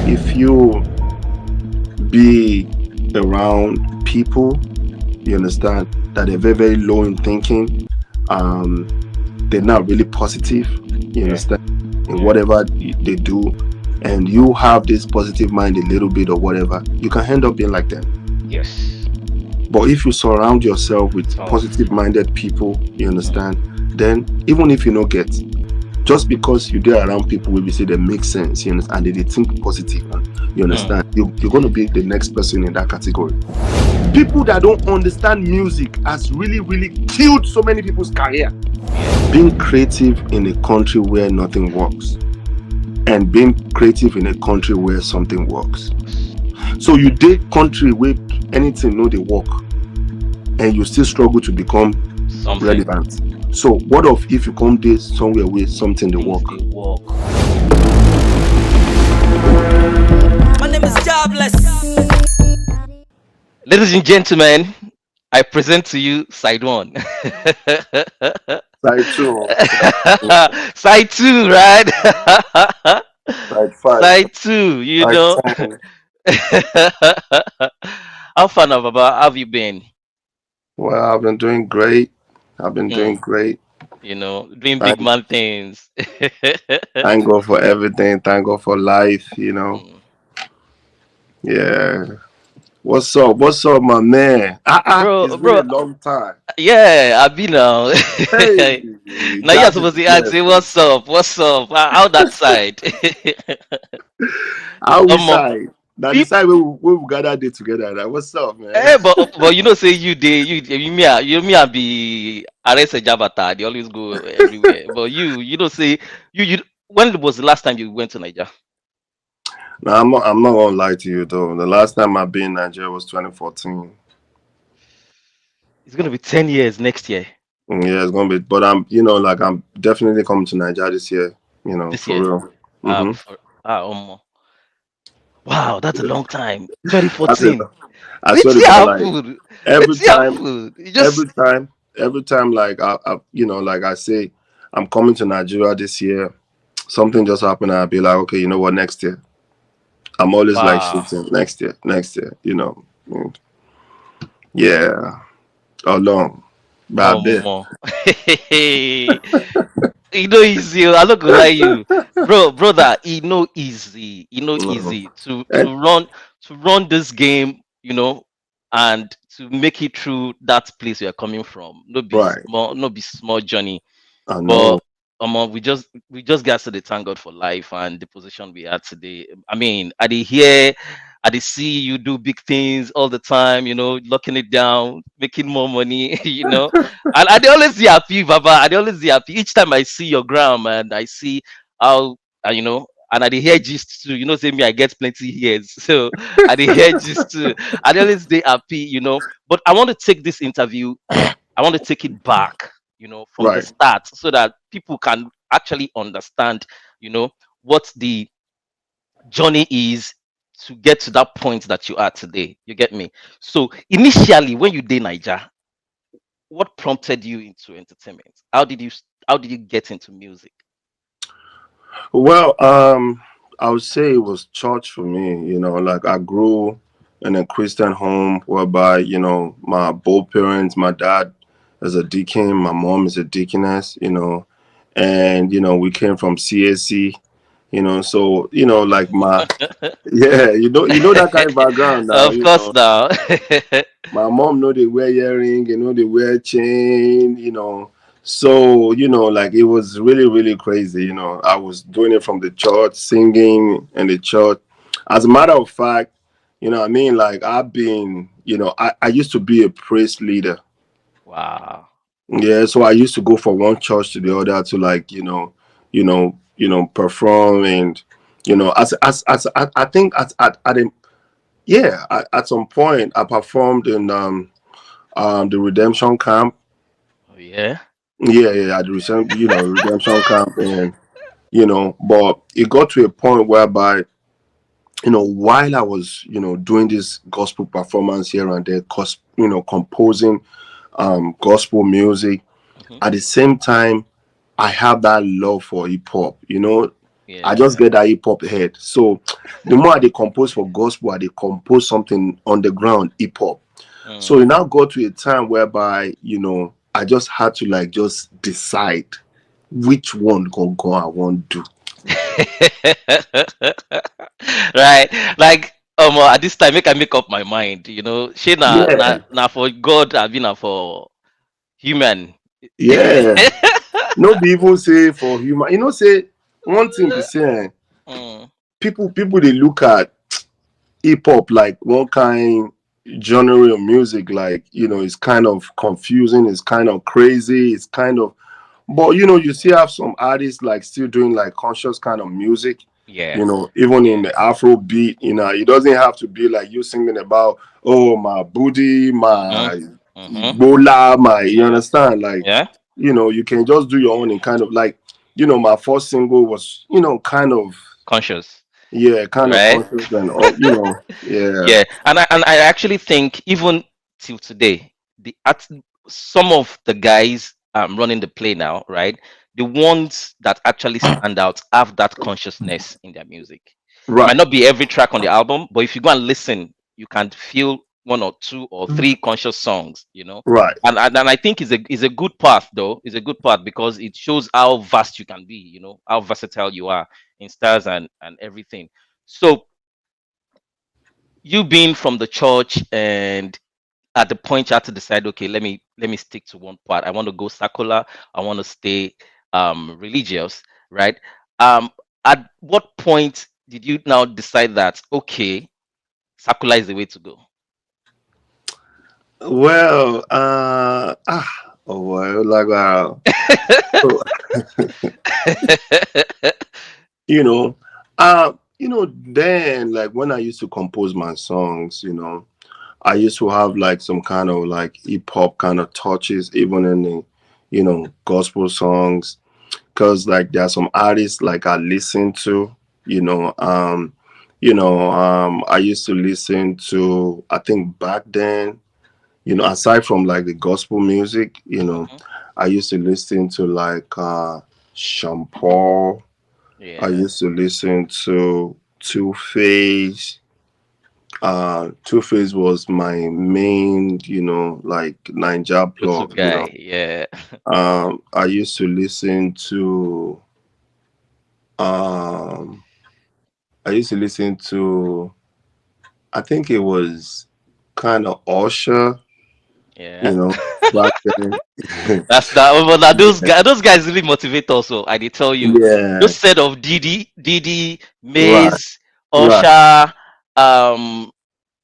if you be around people, you understand, that they're very, very low in thinking, they're not really positive, you understand, in whatever they do, and you have this positive mind a little bit or whatever, you can end up being like them. Yes. But if you surround yourself with positive minded people, you understand, then even if you don't get, just because you get around people will be say they make sense, you understand, and they think positive, you understand, you're going to be the next person in that category. People that don't understand music has really, really killed so many people's career. Being creative in a country where nothing works, and being creative in a country where something works. So you date country where anything no they work, and you still struggle to become relevant. So what if you come there somewhere where something they work? My name is Jahbless. Ladies and gentlemen, I present to you side one. Side two. Side two, right? Side five. Side two, you Side know. 10. How far now, Baba? How have you been? Well, I've been doing great. Doing great. You know, doing big man things. Thank God for everything. Thank God for life, you know. Yeah. What's up? What's up, my man? It's been a long time. Yeah, I've been now. Hey, now you're supposed to ask me, what's up? What's up? How that side? How we side? Now the side where we gather day together. Like, what's up, man? Hey, but you know, say you be arrest a Jabata. They always go everywhere. But you don't say you. When was the last time you went to Nigeria? No, I'm not gonna lie to you though. The last time I've been in Nigeria was 2014. It's gonna be 10 years next year. Yeah, it's gonna be. But I'm definitely coming to Nigeria this year. You know, this for year. real. Wow, that's a long time. 2014. I swear to God, like, every time, like I say, I'm coming to Nigeria this year. Something just happened, and I'll be like, okay, you know what? Next year. I'm always like shooting next year. You know, yeah, long, bad bit. You know easy. I'm not gonna lie you, brother. You know easy. Easy to run this game. You know, and to make it through that place you're coming from. No be small journey. I know. But we just got to thank God for life and the position we are today. I mean, I see you do big things all the time, you know, locking it down, making more money, you know. And I always see happy, Baba. I always see happy. Each time I see your gram and I see how, you know, and I hear gist too, you know, say me, I get plenty years. So I hear gist too. I always stay happy, you know. But I want to take this interview, I want to take it back, you know, from the start so that people can actually understand, you know, what the journey is to get to that point that you are today. You get me? So initially, when you did Niger, what prompted you into entertainment? How did you get into music? Well, I would say it was church for me. You know, like I grew in a Christian home whereby, you know, my both parents, my dad is a deacon, my mom is a deaconess, you know, and you know, we came from CSC, you know, so you know, like my you know that kind of background now. Of course now. My mom know they wear earring, you know, they wear chain, you know. So, you know, like it was really, really crazy. You know, I was doing it from the church, singing in the church. As a matter of fact, you know what I mean? Like I've been, you know, I used to be a praise leader. Wow. Yeah, so I used to go from one church to the other to like, perform and, you know, I think at some point I performed in the redemption camp. Oh yeah. Yeah, at the redemption camp, and you know, but it got to a point whereby, you know, while I was, you know, doing this gospel performance here and there, composing gospel music, at the same time, I have that love for hip hop, you know. I Yeah. just get that hip hop head. So the more they compose for gospel, I they compose something on the ground hip hop. So it Mm. now got to a time whereby I just had to like just decide which one go I want to do. Right. Like at this time, make I make up my mind. She Yeah, na for God, I been na for human. yeah. No be even say for human. Say one thing be saying Mm, people they look at hip hop like one kind genre of music, like it's kind of confusing, it's kind of crazy, it's kind of, but you still have some artists like still doing like conscious kind of music, yeah. even in Yeah. the Afro beat, it doesn't have to be like you singing about, oh, my booty, Mm-hmm. my Mm-hmm. Ebola, my, you Yeah. understand, like, Yeah. you can just do your own in kind of like, my first single was, kind of, Conscious. yeah, kind of Right. conscious and yeah. Yeah, and I actually think even till today, some of the guys running the play now, right? The ones that actually stand out have that consciousness in their music. It might Right, not be every track on the album, but if you go and listen, you can feel one or two or three conscious songs, right. and I think is a good path though. It's a good path because it shows how vast you can be, how versatile you are in styles and everything. So you being from the church and at the point you had to decide, okay, let me stick to one part. I want to go secular, I want to stay religious, right? um at what point did you now decide that, okay, secular is the way to go? Well, oh boy, like, so, you know, then like when I used to compose my songs, I used to have like some kind of like hip hop kind of touches, even in the, gospel songs, because like there are some artists like I listen to, you know, um, I used to listen to, I think back then, aside from like the gospel music, Mhm. I used to listen to like Sean Paul. I Yeah. used to listen to Two Face. Two Face was my main, like Ninja Go to plug. guy. Yeah. I used to listen to um, I used to listen to, I think it was kind of Usher, Yeah. back then. That's that. But now those guys really motivate also. I did tell you, Yeah, those set of Didi, right, Maze, right, Usher, um,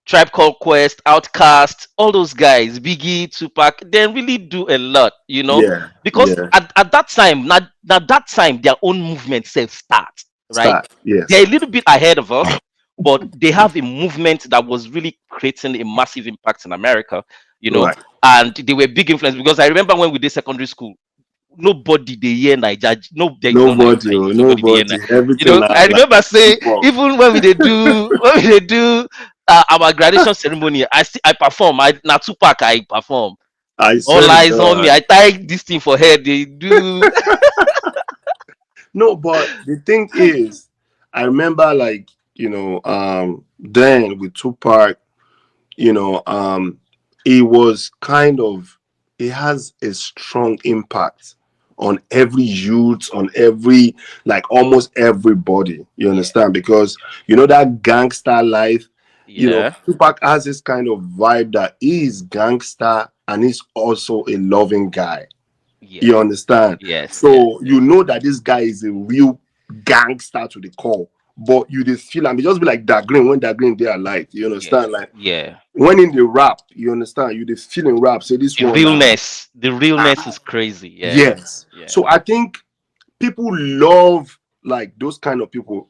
Tribe Called Quest, Outcast, all those guys, Biggie, Tupac, they really do a lot, yeah, because yeah. at that time, now that time, their own movement self start, right? Start, They're yes, a little bit ahead of us, but they have a movement that was really creating a massive impact in America, you know, right. and they were big influence because I remember when we did secondary school, nobody they hear Niger. No, there is no Nobody, Niger. oh, Nobody they hear nobody. Everything are I like remember hip say hop. even when we they do our graduation ceremony, I perform. I na Tupac I perform. I All swear to eyes on me. God. I tie this thing for head. They do. No, but the thing is, I remember like, then with Tupac, you know, um, it was kind of, it has a strong impact on every youth, on every, like almost everybody, you Yeah, understand? Because, that gangster life, yeah, Tupac has this kind of vibe that he is gangster and he's also a loving guy. yeah. You understand? Yes, yes, So you yes. know that this guy is a real gangster to the core. But you just feel, and they just be like that green when that green they are like, you Yes, understand? Like yeah. when in the rap, you understand, you just feel in rap, say this The one now. realness, the realness is crazy. Yeah, Yes. yeah. So I think people love like those kind of people.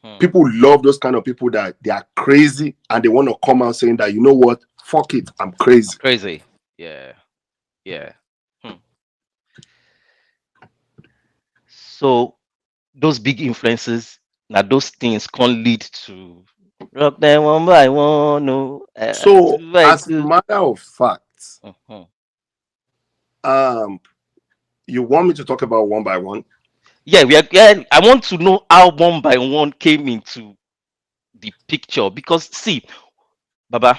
Hmm. People love those kind of people that they are crazy and they want to come out saying that, what, fuck it, I'm I'm crazy. crazy. Yeah, yeah. Hmm. So those big influences, now those things can lead to rock them one by one, no, So two by as a two. matter of fact, Mhm. um, you want me to talk about one by one? yeah, we are. Yeah, I want to know how one by one came into the picture because see, Baba,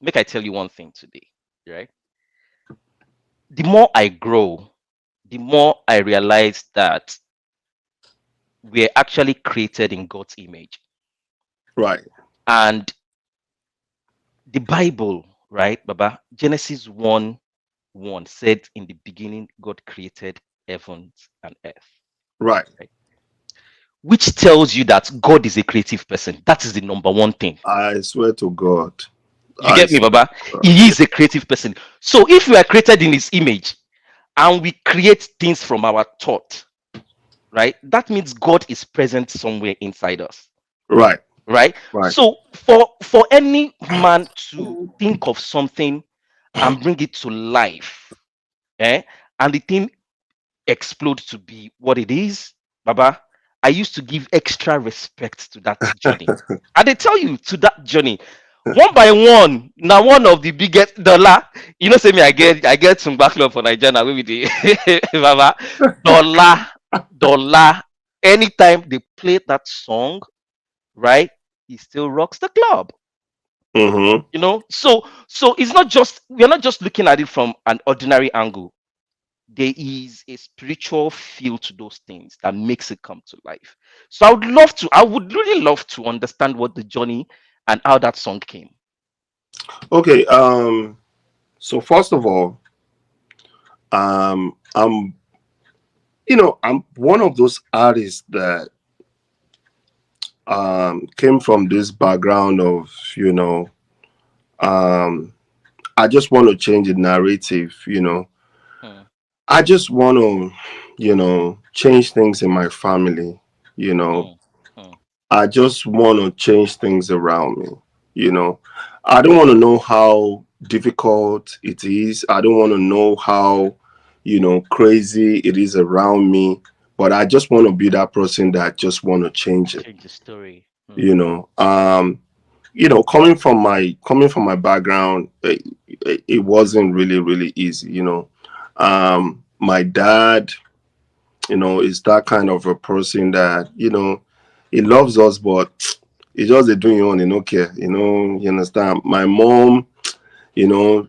make I tell you one thing today, right? The more I grow, the more I realize that we're actually created in God's image. Right. And the Bible, right, Baba, Genesis 1 1 said, in the beginning, God created heavens and earth, Right. right? Which tells you that God is a creative person. That is the number one thing. I swear to God. You I get me, swear Baba? to God. He Yeah. is a creative person. So if we are created in his image and we create things from our thought, right? That means God is present somewhere inside us, Right. right? Right. So for any man to think of something and bring it to life, eh? And the thing explode to be what it is, Baba, I used to give extra respect to that journey. And they tell you to that journey. One by one, now one of the biggest dollar, say me, I get some backlog for Nigeria with the Baba, dollar, dollar. Anytime they play that song, right, he still rocks the club. Mm-hmm. So it's not just we're not just looking at it from an ordinary angle. There is a spiritual feel to those things that makes it come to life. So I would really love to understand what the journey and how that song came. Okay. So first of all, I'm I'm one of those artists that came from this background of, um I just want to change the narrative. Hmm, I just want to, change things in my family, you know. hmm, hmm, I just want to change things around me, you know. I don't want to know how difficult it is. I don't want to know how, crazy it is around me, but I just want to be that person that just want to change it, change the story. Hmm, you know. Coming from my background, it wasn't really easy, My dad, is that kind of a person that, he loves us, but he just they doing on, he no care, you understand. My mom,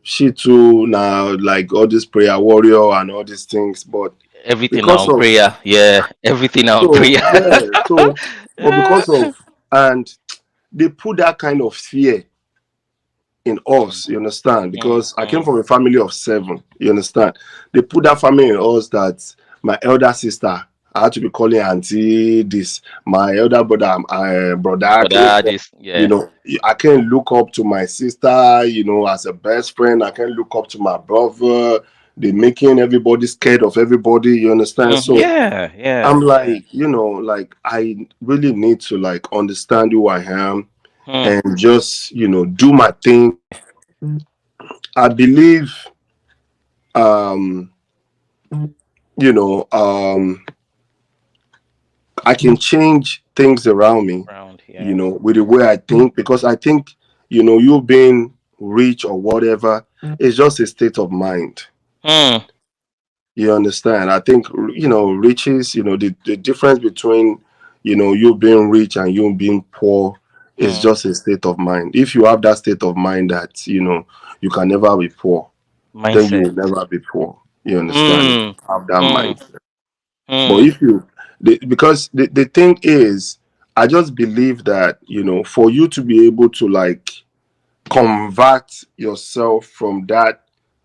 she too now like all this prayer warrior and all these things, but everything now because on of prayer. Yeah, everything now on so prayer. yeah, so but Yeah. because of and they put that kind of fear in Hmm, us, you understand? hmm, Because I came hmm. from a family of seven, you understand? They put that family in us that my elder sister, I had to be calling auntie this, my elder brother, brother, But this, you yeah. know, I can look up to my sister, as a best friend. I can look up to my brother. They making everybody scared of everybody, you understand? So Yeah, I'm yeah, yeah. like, like I really need to like understand who I am Hmm, and just, do my thing. I believe, um, you know, um, I can change things around me, round, yeah. with the way I think, because I think, you being rich or whatever is just a state of mind. Hmm, You understand? I think, riches, the difference between, you being rich and you being poor is hmm. just a state of mind. If you have that state of mind that, you can never be poor, then you Mindset. will never be poor. You understand? If Hmm, you have that hmm, mind. But hmm. if because the thing is, I just believe that, for you to be able to like convert yourself from that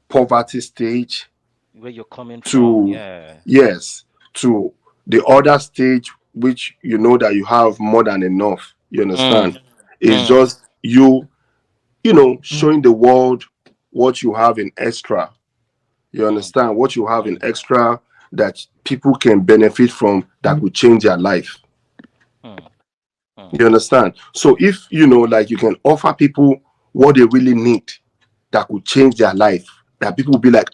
poverty stage Where you're coming from, to, yeah. yes, to the other stage, which you know that you have more than enough, you Hmm, understand? It's hmm, just you, showing the world what you have in extra. You hmm, understand what you have in hmm, extra that people can benefit from that will change their life. hmm, hmm, You understand? So if like you can offer people what they really need that could change their life, that people will be like,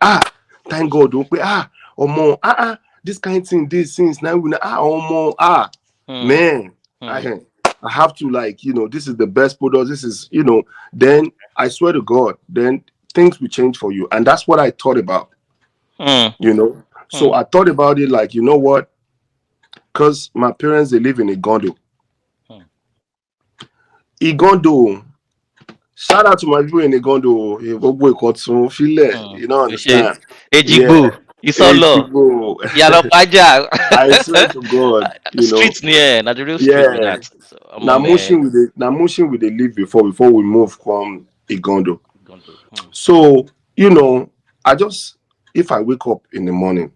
thank God, don't pay, or more, this kind of thing, these things now, or more, hmm, man, hmm. I have to like, this is the best product, this is, then I swear to God, then things will change for you. And that's what I thought about, Hmm, you know. So hmm, I thought about it like, you know what? because my parents they live in Igondo. Hmm. Igondo. Shout out to my people in Igondo. Feel it, Hmm. you know, Shit. understand? Yeah. Ejigbo. Isolo. Echigo. Yalopaja. I swear to God, you know. Streets near. Not the real street with Yeah. that. So I'm a man. Now motion with the live before we move from Igondo. Gondo. Hmm. So, you know, I just if I wake up in the morning,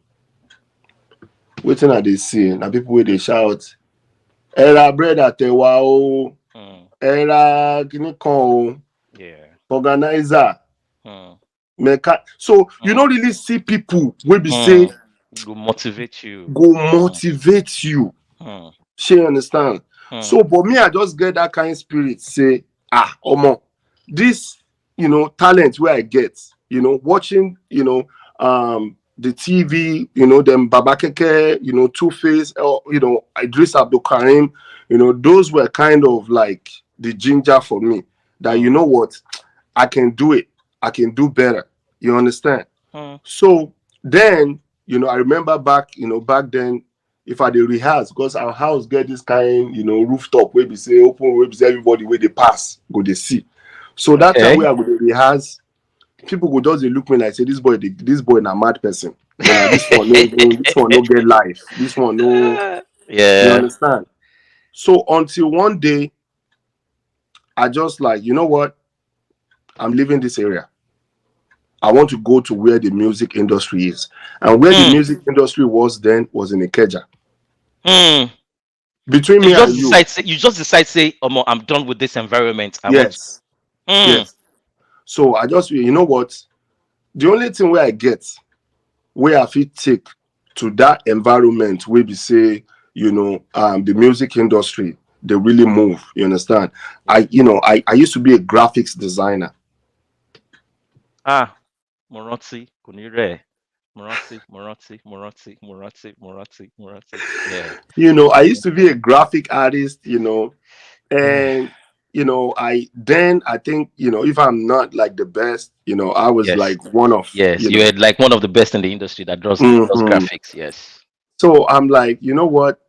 waiting at the see, now people where they shout, Era bread at the wow, Hmm. Era ginicon, Yeah. organizer, Hmm. So you Hmm. don't really see people will be say Hmm. Go motivate you. go Hmm. motivate you. Hmm. She understand. Hmm. So, but me, I just get that kind of spirit. Say, omo, this, talent where I get, watching, the TV, them Babakeke, Two Face, or Idris Abdul Karim, those were kind of like the ginger for me. That you Hmm. know what, I can do it. I can do better. You understand? Hmm. So then, I remember back then, if I dey rehearse, because our house get this kind, rooftop where we say open, where we say everybody where they pass, go they see. So that time Okay. where I go dey rehearse, people go just dey look me like say this boy na mad person. This one no get life. This one no, you Yeah. understand? So until one day, I just like, you know what? I'm leaving this area. I want to go to where the music industry is. And where the Hmm. music industry was then was in Ikeja. Hmm. Between So you me just and you, decide say Omo, I'm done with this environment. I want to. yes, Hmm. yes. So I just, you know what? The only thing where I get, where I fit take to that environment where we say, the music industry, they really move. You understand? Yeah. I used to be a graphics designer. Ah, Moranti, Kunire. Moranti. Yeah. I used to be a graphic artist, Yeah. and I think if I'm not like the best, I was Yes. like one of Yes. You had like one of the best in the industry that does mhm. graphics. Yes. So I'm like, you know what,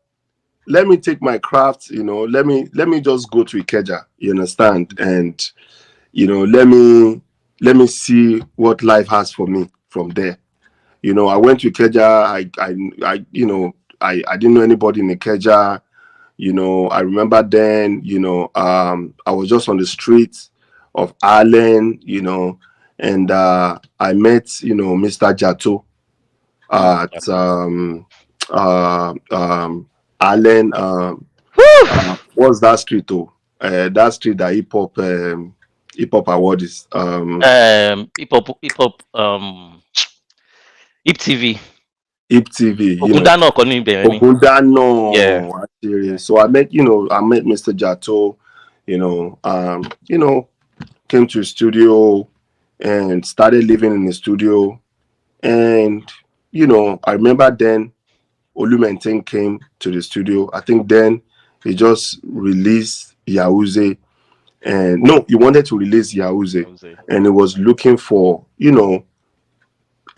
let me take my craft, let me just go to Ikeja, you understand, and let me see what life has for me from there. I went to Ikeja. I didn't know anybody in Ikeja. I remember then, I was just on the streets of Ireland, and I met, Mr. Jato Hmm. at Ireland. Whew! What's that street? Oh, that street that hip hop award is Hip TV. Hip TV. Ogundano Koni Beremi. Yeah. Ogundano, actually. Yeah. So I met Mr. Jato, you know, um, you know, came to the studio and started living in the studio. And, I remember then Olumentin came to the studio. I think then he just released Yahooze. And no, he wanted to release Yahooze. I would say. And he was looking for,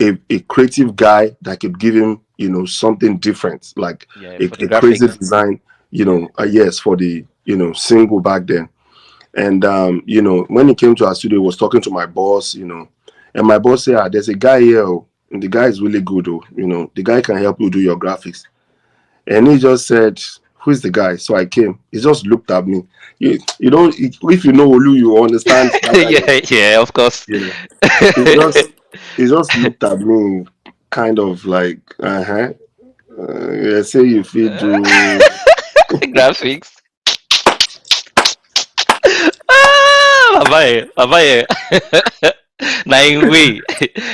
a creative guy that could give him, something different, like Yeah, a, for the a crazy graphics. design, Yeah. yes, for the, single back then. And when he came to our studio, he was talking to my boss, and my boss said, there's a guy here, oh, and the guy is really good, oh, the guy can help you do your graphics. And he just said, who's the guy? So I came. He just looked at me. You don't, if you know Olu, you understand that kind of, Yeah, yeah, of course. you know. He just he just looked at me, kind of like, say you feel do. Graphics. Ah, babaye. Na in way.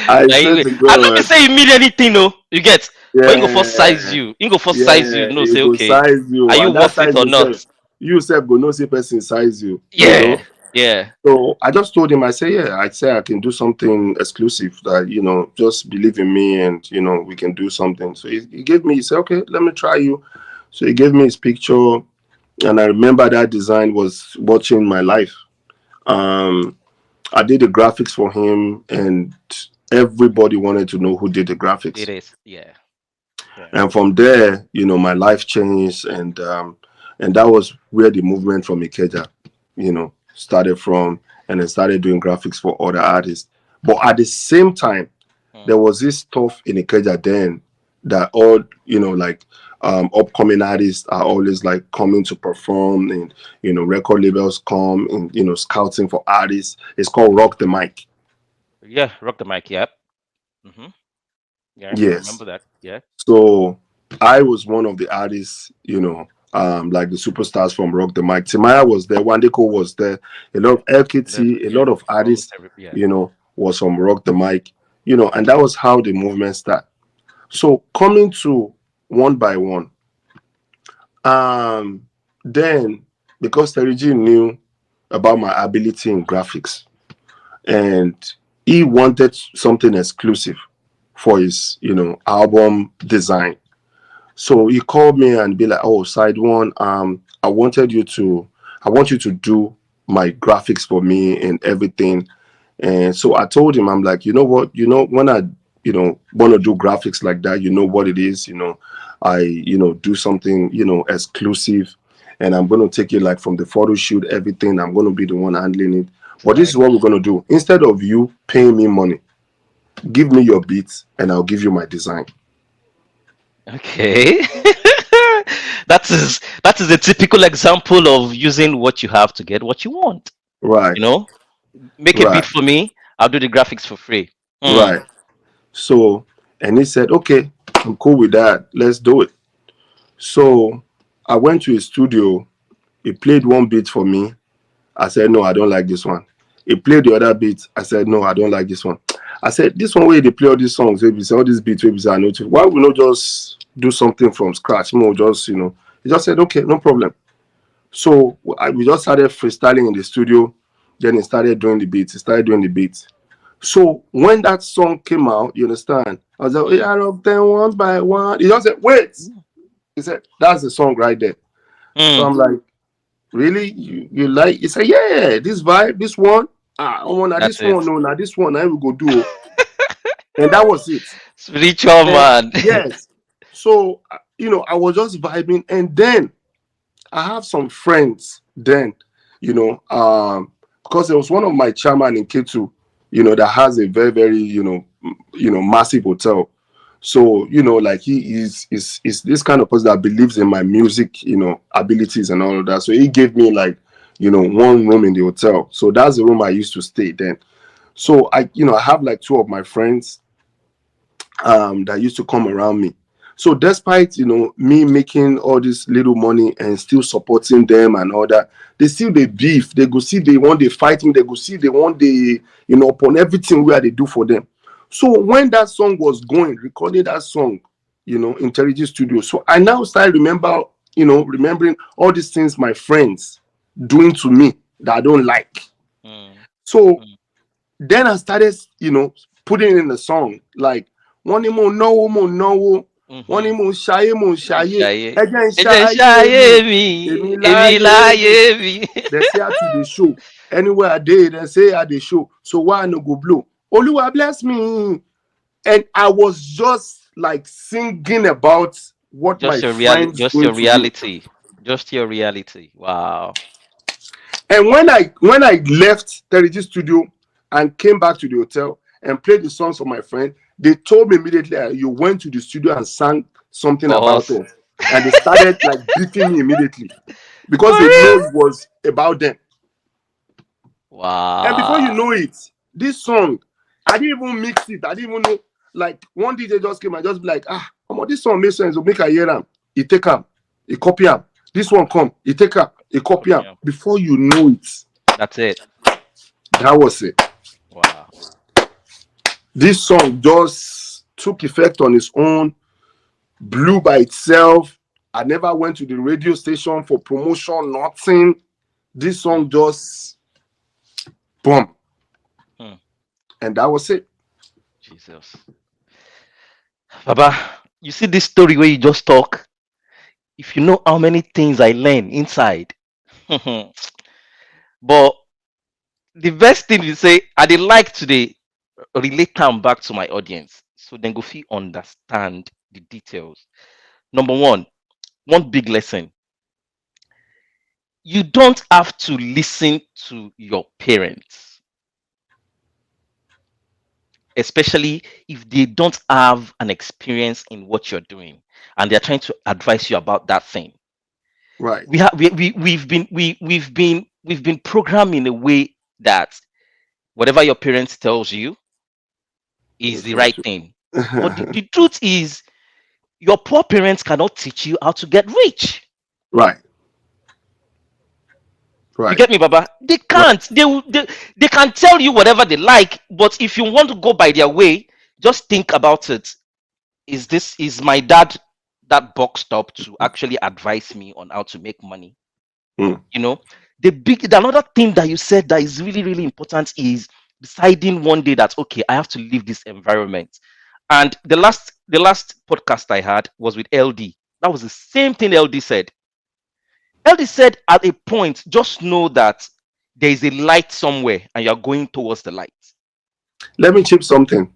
I Na in swear way. to I not be God, say you mean anything, no. You get, but he go first size yeah, you. He go first size you. yeah, No, he say go okay. size Are you, you and that worth it time or not? you self go no say person size you. Yeah, yeah. So I just told him, I say, yeah, I say I can do something exclusive that, just believe in me and, we can do something. So he gave me, he said, okay, let me try you. So he gave me his picture. And I remember that design was watching my life. Um, I did the graphics for him and everybody wanted to know who did the It graphics. is. Yeah. Yeah. And from there, my life changed, and that was where the movement from Ikeja, started from, and then started doing graphics for other artists. But at the same time, Mm. there was this stuff in Ikeja then that all like upcoming artists are always like coming to perform, and record labels come and scouting for artists. It's called Rock the Mic. Yeah, rock the mic. Yep. Hmm. Yeah, I Yes. remember that. Yeah. So I was one of the artists, like the superstars from Rock the Mic. Timaya was there, Wandeko was there, a lot Yeah. of LKT, a Yeah. lot of Almost artists, every. Yeah. was from Rock the Mic, and that was how the movement started. So coming to one by one, um, then because Terigi knew about my ability in graphics, and he wanted something exclusive for his, album design. So he called me and be like, "Oh, side one, I want you to do my graphics for me and everything." And so I told him, I'm like, you know what, when I, want to do graphics like that, what it is, I, do something, exclusive, and I'm going to take it like from the photo shoot, everything. I'm going to be the one handling it. But this is Right. what we're going to do. Instead of you paying me money, give me your beats and I'll give you my design. Okay. That is a typical example of using what you have to get what you want. Right, You know, make a beat right, for me. I'll do the graphics for free. Mm. right. So, and he said, okay, I'm cool with that. Let's do it. So I went to his studio. He played one beat for me. I said, no, I don't like this one. He played the other beat. I said, no, I don't like this one. I said, this one where they play all these songs, maybe all these beats, maybe I know too. Why we not just do something from scratch? More just, He just said, okay, no problem. So we just started freestyling in the studio. Then he started doing the beats. He started doing the beats. So when that song came out, you understand? I was like, "Hey, Mm. I rock them one by one." He just said, "Wait." He said, "That's the song right there." So Mm. I'm like, "Really? You like?" He said, "Yeah, this vibe, this one. Ah, oh, now That's this it. one, no, now this one, I will go do." And that was it. Spiritual And man. yes, so I was just vibing, and then I have some friends then, because there was one of my chairman in K2, that has a very, very, massive hotel. So, like is this kind of person that believes in my music, abilities and all of that. So he gave me like, one room in the hotel. So that's the room I used to stay then. So I have like two of my friends that used to come around me. So despite me making all this little money and still supporting them and all that, they still they beef. They go see they want they fight me. They go see they want they upon everything where they do for them. So when that song was going, recording that song, in Terigi Studio. So I now start remembering all these things my friends doing to me that I don't like. Mm. So Mm. then I started, putting in the song like one mo no, one Mm-hmm. mo shaye, Ṣayé. again Ẹ jẹ́ n shaye ṣayé me, mi, emi èmi láyé láyé me. mi. They say I to the show. Anywhere I did, they say I the show. So why I no go blow? Oluwa bless me. And I was just like singing about what my Just your reality. friends Just going your to me. reality. Just your reality. Wow. And when I left Terigi Studio and came back to the hotel and played the songs for my friend, they told me immediately, "You went to the studio and sang something For about us. us." And they started like beefing me immediately For because they know real? it was about them. And before you Wow. know it, this song, I didn't even mix it. I didn't even know. Like one DJ just came and just be like, come on, this song makes sense. So make a hear them. He take him, he copy him. This one come, he take him, he copy him. Copy 'em. Before you know it, That's it. that was it. Wow. This song just took effect on its own, blew by itself. I never went to the radio station for promotion, nothing. This Hmm. song just boom, Hmm. and that was it. Jesus. Baba, you see this story where you just talk? If you know how many things I learn inside. But the best thing you say, I did like today relate them back to my audience. So then go feel understand. the details. Number one big lesson: you don't have to listen to your parents, especially if they don't have an experience in what you're doing and they're trying to advise you about that thing. Right. We've been programmed in a way that whatever your parents tells you is That's the what right you. thing. But the truth is, your poor parents cannot teach you how to get rich. Right. You Right. get me, Baba? They Right. can't. They can tell you whatever they like, but if you want to go by their way, just think about it. Is my dad that boxed up to actually advise me on how to make money? Mm. You know, the another thing that you said that is really, really important is deciding one day that okay, I have to leave this environment. And the last podcast I had was with LD. That was the same thing LD said. LD said at a point, just know that there is a light somewhere and you're going towards the light. Let me chip something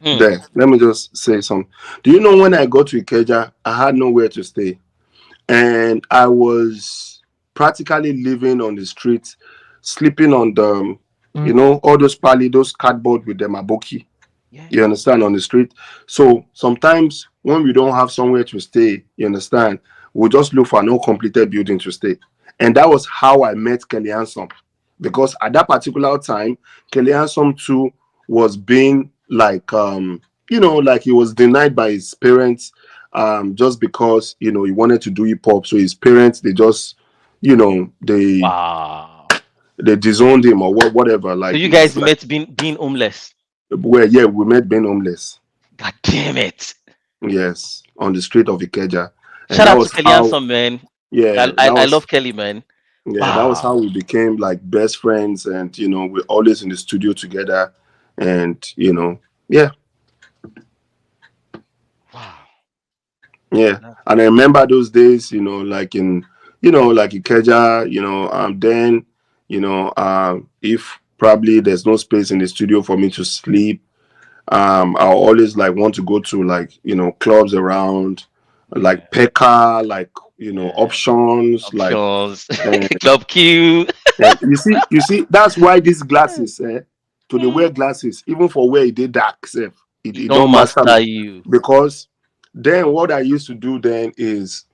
Hmm. there. Let me just say something. Do you know when I got to Ikeja, I had nowhere to stay, and I was practically living on the street, sleeping on the, all those pali, those cardboard with the maboki. Yeah. You understand, on the street. So sometimes when we don't have somewhere to stay, you understand, we'll just look for an uncompleted building to stay. And that was how I met Kelly Hansom. Because at that particular time, Kelly Hansom too was being like like he was denied by his parents, just because he wanted to do hip hop. So his parents, they just, you know, they Wow. they disowned him or whatever. So Like you it's guys like, met being homeless. well, yeah, we met being homeless. God damn it. Yes, on the street of Ikeja, and Shout that out to was Kelly how. Hanson, man. Yeah, I love Kelly, man. that was how Wow. we became like best friends, and we're always in the studio together, and yeah, Wow. yeah. That- And I remember those days, like in, like Ikeja, then, if probably there's no space in the studio for me to sleep, I always like want to go to like clubs around, Yeah. like Pekka, like Yeah. options, like. Options. And, Club Q. and you see, that's why these glasses, to the wear glasses, even for where it did dark, sef, It it don't don't matter me, master you. because then what I used to do then is,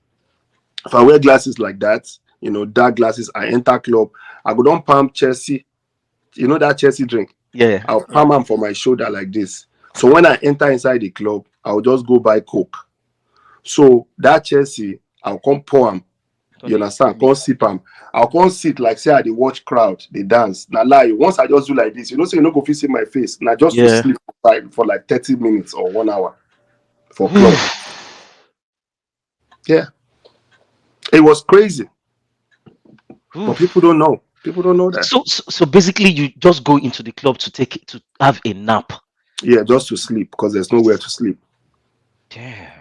if I wear glasses like that, dark glasses, I enter club, I go down palm Chelsea, that Chelsea drink, Yeah. I'll palm am for my shoulder like this. So when I enter inside the club, I'll just go buy coke. So that Chelsea, I'll come pour am. Don't You they understand? Come mix. sip am. I'll come sit like say I dey watch crowd, they dance. Now lie. Once I just do like this, say you no go fit see my face. Now just to Yeah. sleep for like 30 minutes or 1 hour for club. Yeah. It was crazy. But people Oof. don't know. People don't know that. So basically you just go into the club to have a nap. Yeah, just to sleep because there's nowhere to sleep. Damn.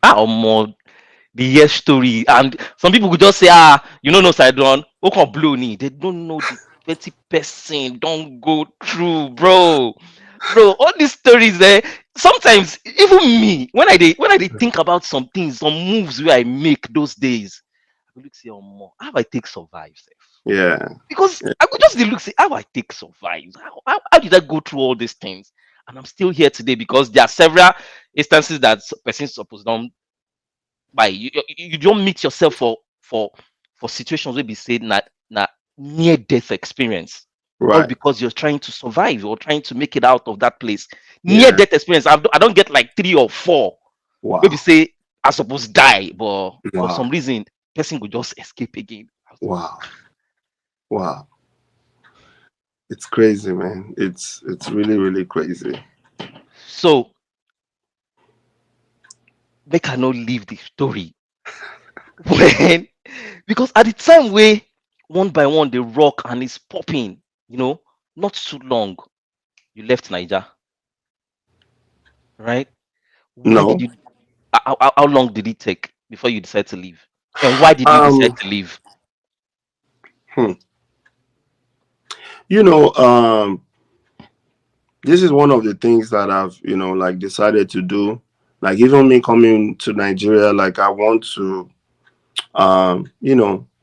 Ah, more the year story. And some people could just say, you don't know Sidon, who can blow me? They don't know the 20% don't go through, bro. Bro, all these stories there. Sometimes even me, when I think about some things, some moves where I make those days, I go look say, more how I take survive, sef? Yeah. Because Yeah. I could just dey look say how I take survive. How did I go through all these things? And I'm still here today because there are several instances that person suppose don't by you don't meet yourself for situations where be said na near death experience, all Right. because you're trying to survive or trying to make it out of that place. Near Yeah. death experience. I don't get like 3 or 4. Maybe Wow. say I suppose die, but for Wow. some reason person could just escape again. Wow. Wow. It's crazy, man. It's really, really crazy. So they cannot leave the story when because at the time where one by one they rock and it's popping, not too long you left Niger, right? Why did No. you? How long did it take before you decided to leave? And why did you decide Um, to leave? hmm. You know, this is one of the things that I've, like decided to do. Like even me coming to Nigeria, like I want to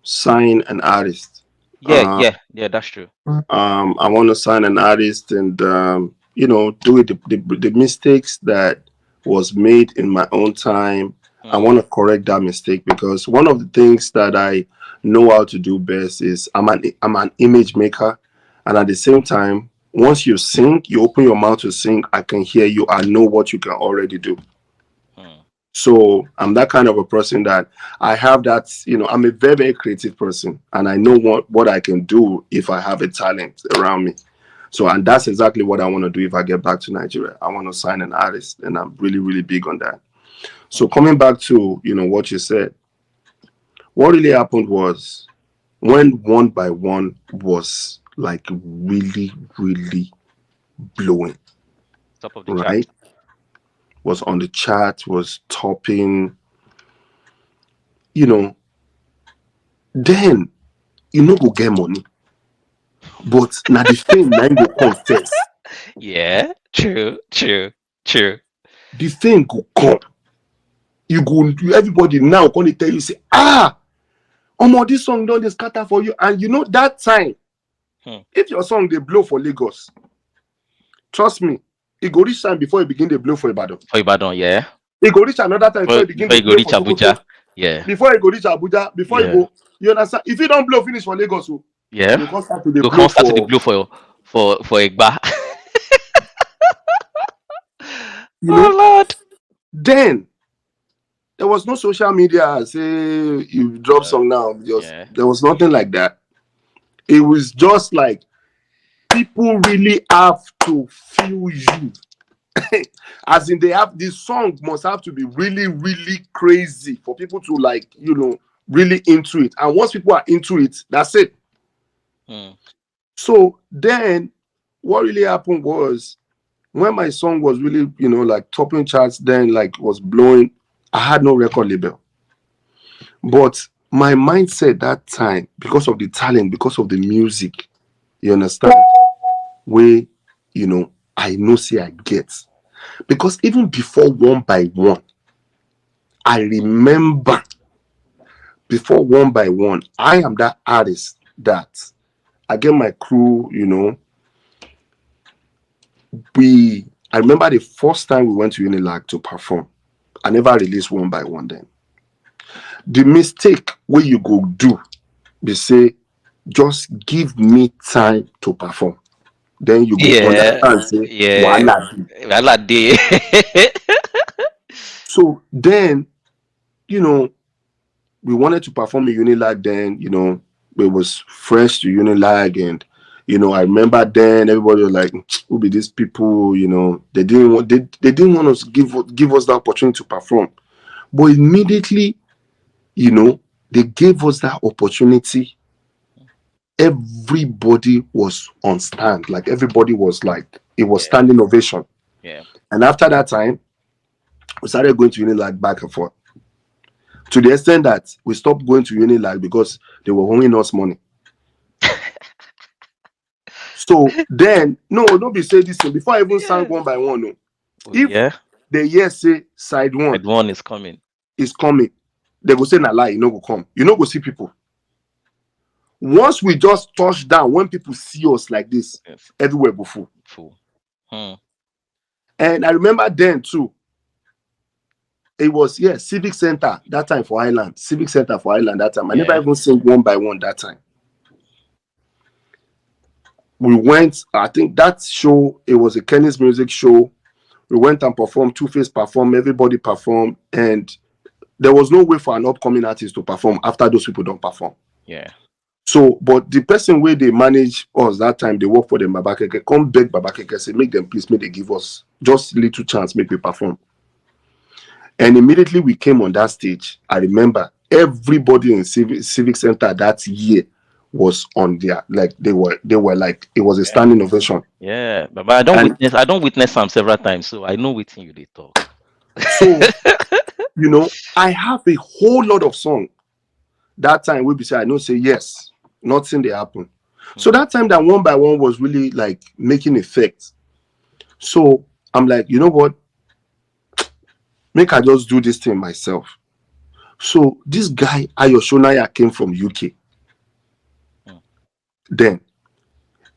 sign an artist. Yeah, Uh, yeah, yeah. That's true. I want to sign an artist and do it the mistakes that was made in my own time. I Hmm. want to correct that mistake because one of the things that I know how to do best is I'm an image maker, and at the same time, once you sing, you open your mouth to sing, I can hear you. I know what you can already do. Hmm. So I'm that kind of a person that I have that, I'm a very, very creative person and I know what I can do if I have a talent around me. So, and that's exactly what I want to do if I get back to Nigeria. I want to sign an artist and I'm really, really big on that. So Okay. coming back to, what you said, what really happened was when One by One was like really, really blowing, Top of the chart. right? Was on the chart, was topping, you know, then go get money. But now the fame now go come first. Yeah. True. True. True. The fame go come. Everybody now gonna tell you say, this song don't dey scatter for you. And that time, Hmm. if your song they blow for Lagos, trust me, it go reach time before it begin to blow for Ibadan. For Ibadan, yeah. It go reach another time before it begin Before to you go blow reach for Sokoto. Abuja. Yeah. Before it go reach Abuja, before it Yeah. go, you understand? If it don't blow finish for Lagos, Yeah. you can start to the Go blow come start to the for, blue for Egba. you Oh know. Lord. Then there was no social media. Say you drop song now. Just Yeah. there was nothing like that. It was just like people really have to feel you. As in, they have this song must have to be really, really crazy for people to like, really into it. And once people are into it, that's it. Hmm. So then what really happened was when my song was really, like topping charts, then like was blowing, I had no record label. But my mindset that time, because of the talent, because of the music, you understand, where, I know say I get. Because even before One by One, I remember before One by One, I am that artist that I get my crew, I remember the first time we went to Unilag to perform. I never released One by One then. The mistake where you go do, they say, just give me time to perform. Then you go Yeah. understand, say, Yeah. wahala dey. Wala dey. So then, you know, we wanted to perform a Unilag then, it was fresh to Unilag and I remember then everybody was like, who be these people, they didn't want us give us the opportunity to perform. But immediately, they gave us that opportunity. Everybody was on stand. Like everybody was like, it was Yeah. standing ovation. Yeah. And after that time, we started going to Unilag back and forth. To the extent that we stopped going to Unilag because they were owing us money. So then, no, don't be say this thing. Before I even sang Yeah. One by One, no. Oh, If yeah. the year say side one Red one is coming. is coming, they go say na lie, you no go come. You no go see people. Once we just touch down, when people see us like this, Yes. everywhere go full. Full. Hmm. And I remember then too, it was Civic Center that time for Island. Civic Center for Island that time. I never Yeah. even sing One by One that time. We went, I think that show, it was a Kenny's music show. We went and performed, Two-Face performed, everybody performed, and there was no way for an upcoming artist to perform after those people don't perform. Yeah. So, but the person where they manage us that time, they work for them, Babakeke, come beg Babakeke, say, make them please, make they give us just little chance, make we perform. And immediately we came on that stage. I remember everybody in Civic Center that year was on their, like they were like, it was a standing ovation. Yeah. But I don't And witness them several times, so I know what you they talk. so, I have a whole lot of song that time we be say, I know say yes, nothing they happen. So that time that One by One was really like making effect. So I'm like, you know what? make I just do this thing myself. So this guy Ayoshonaya came from UK then,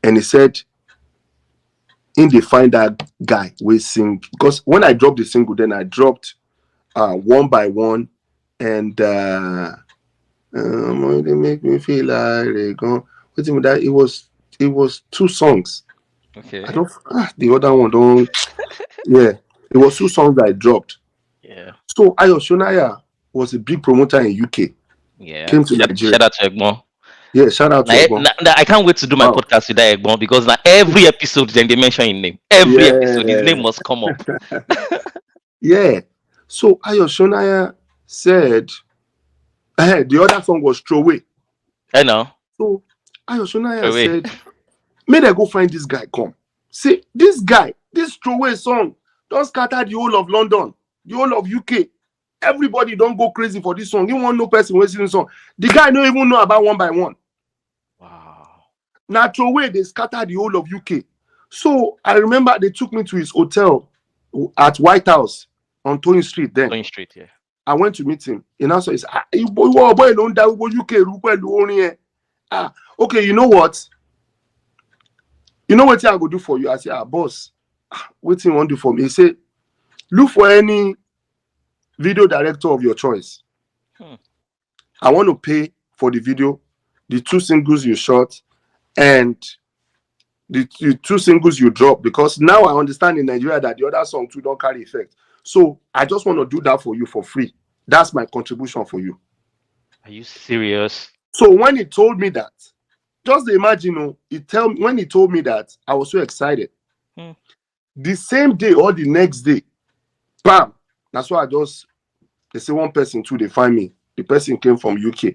and he said in they find that guy we sing, because when I dropped the single, then I dropped One by One and they make me feel like they go. That it was 2 songs. Okay. I don't the other one don't. Yeah, it was 2 songs I dropped. Yeah. So Ayoshonaya was a big promoter in UK. Yeah. Came to Nigeria. Shout out to Egbon. Yeah, shout out to Egbon. I can't wait to do my Wow. podcast with that Egbon, because now every episode then they mention his name. Every episode his name must come up. Yeah. So Ayoshonaya said the other song was Throwaway. I know. So Ayoshonaya said, may they go find this guy, come. See, this guy, this Throwaway song, don't scatter the whole of London, the whole of UK. Everybody don't go crazy for this song. You want no person wasting the song. The guy don't even know about One by One. Wow. Now Throwaway, they scatter the whole of UK. So I remember they took me to his hotel at White House on Towing Street then. Towing Street, yeah. I went to meet him. And also he said, boy, don't die, UK. Okay, you know what? You know what I go do for you? I said, boss, what do you want to do for me? He said, look for any video director of your choice. I want to pay for the video, the 2 singles you shot, and the 2 singles you drop, because now I understand in Nigeria that the other song too don't carry effect. So I just want to do that for you for free. That's my contribution for you. Are you serious? So when he told me that, just imagine, when he told me that, I was so excited. The same day or the next day, bam! That's why they say one person too, they find me. The person came from UK.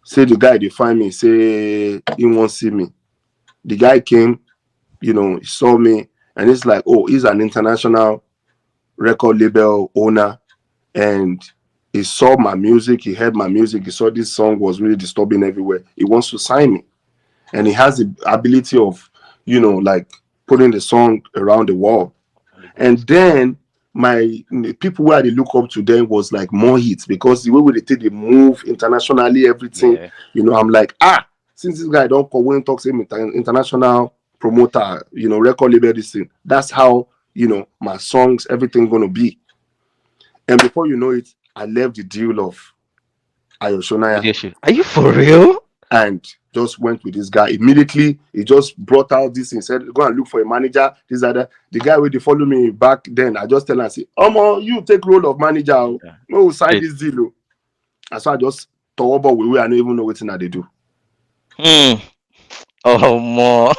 Say the guy, they find me, say he won't see me. The guy came, he saw me, and it's like, oh, he's an international record label owner, and he saw my music, he heard my music, he saw this song was really disturbing everywhere. He wants to sign me. And he has the ability of, like putting the song around the world. And then the people where they look up to them was like more hits, because the way they move internationally, everything, I'm like, since this guy don't come when talks him international promoter, record label, this thing, that's how, my songs, everything gonna be. And before you know it, I left the deal of Ayoshonaya. Are you for real? And just went with this guy. Immediately, he just brought out this and said, go and look for a manager, this, that. The guy where they follow me back then, I just tell him, I say, you take role of manager. No, sign this deal. And so I just thought about I don't even know what they do. Oh, more.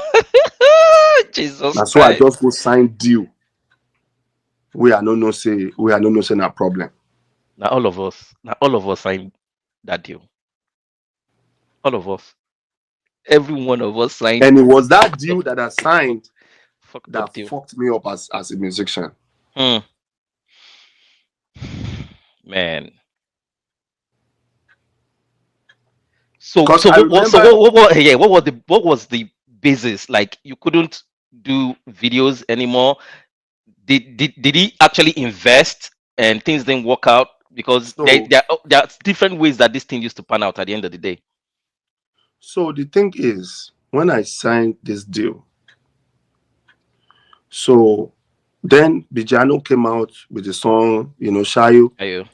Jesus. And so I just go sign deal. We are no say no problem. Now all of us signed that deal. All of us. Every one of us signed. And it was that deal that I signed that fucked me up as a musician. Man. So what was the basis? Like, you couldn't do videos anymore? Did he actually invest and things didn't work out? Because there are different ways that this thing used to pan out at the end of the day. So the thing is, when I signed this deal, so then Bijano came out with the song, Shayo.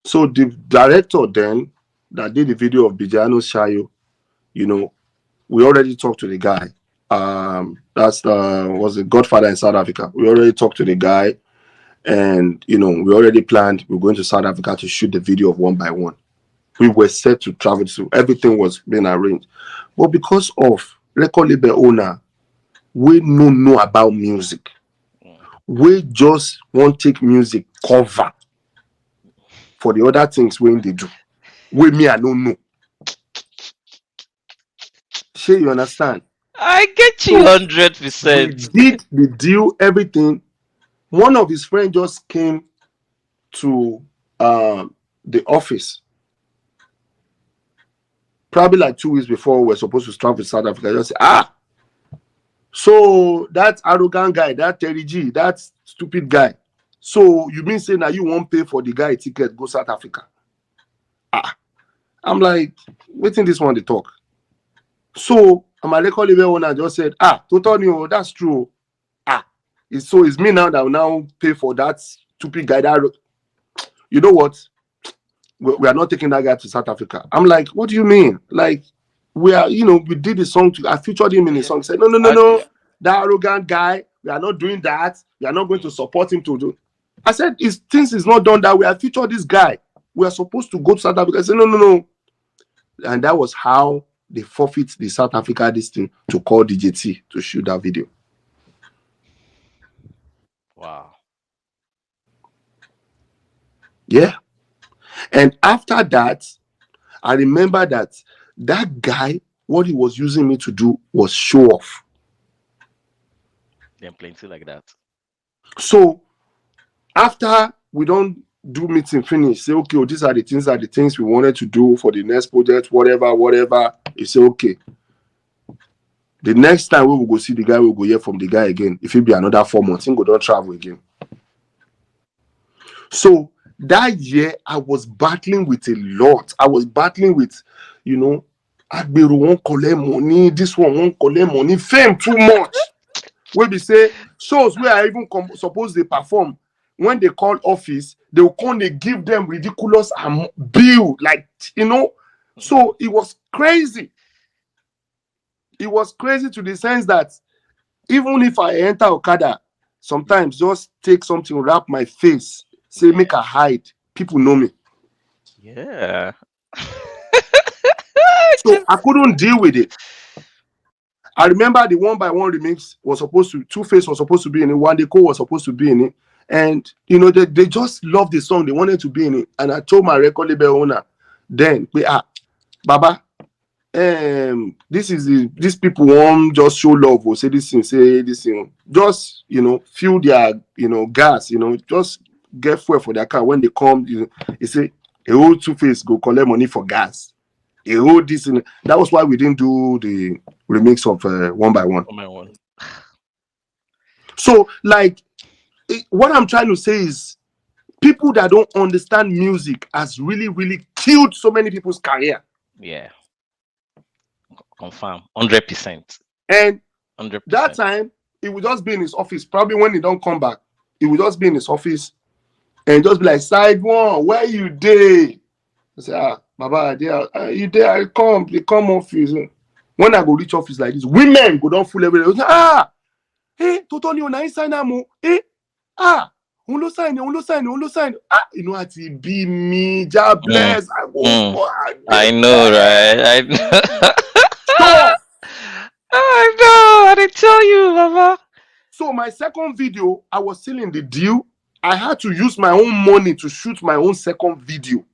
So the director then that did the video of Bijano's Shayo, we already talked to the guy. That's was the Godfather in South Africa. We already talked to the guy, and we already planned we're going to South Africa to shoot the video of One by One. We were set to travel to, everything was being arranged. But because of record label owner, we know about music. We just won't take music cover for the other things when they do. I don't know. Sure, you understand? I get you 100%. We did the deal, everything. One of his friends just came to the office. Probably like 2 weeks before we're supposed to travel to South Africa. I just say, so that arrogant guy, that Terry G, that stupid guy, So you mean say now you won't pay for the guy ticket go South Africa? Ah, I'm like, waiting this one to talk. So my record label owner just said, Totally, that's true. It's me now that will now pay for that stupid guy. That you know what? We are not taking that guy to South Africa. I'm like, what do you mean? Like, we are, we did the song. I featured him in the song. He said, no. That arrogant guy, we are not doing that. We are not going to support him to do. I said, things is not done that way. I featured this guy. We are supposed to go to South Africa. I said, no. And that was how they forfeit the South Africa this thing to call DJT to shoot that video. Wow. Yeah. And after that, I remember that guy, what he was using me to do was show off. Then plenty like that. So after we don't do meeting finish, say, okay, these are the things we wanted to do for the next project, whatever. You say, okay. The next time we will go see the guy, we'll go hear from the guy again. If it be another 4 months, he go don't travel again. So that year, I was battling with a lot. I was battling with, Agberu won't collect money, this one won't collect money, fame too much. Where they say shows where I even suppose they perform. When they call office, they will come, they give them ridiculous bill, So it was crazy. It was crazy to the sense that even if I enter Okada, sometimes just take something, wrap my face, say make a hide. People know me. Yeah. So I couldn't deal with it. I remember the 1x1 remix was supposed to, Two-Face was supposed to be in it, One Day Cole was supposed to be in it. And, they just loved the song. They wanted to be in it. And I told my record label owner, then, Baba, these people won't just show love or say this thing. Just, fuel their, gas, just get fuel for their car. When they come, they say, a old Two-Face go collect money for gas. A whole this. That was why we didn't do the remix of 1x1. 1x1. So, what I'm trying to say is, people that don't understand music has really, really killed so many people's career. Yeah. Confirm. 100%. And 100%. That time, he would just be in his office. Probably when he don't come back, he would just be in his office and just be like, side one, where you dey? I say, Baba, you there? I come. They come office. When I go reach office like this, women go down full everywhere. Hey, totally on inside now. Uno sign. You know how to be me, Jahbless. I know, right? I know. Stop. I know. I didn't tell you, Baba. So my second video, I was still in the deal. I had to use my own money to shoot my own second video.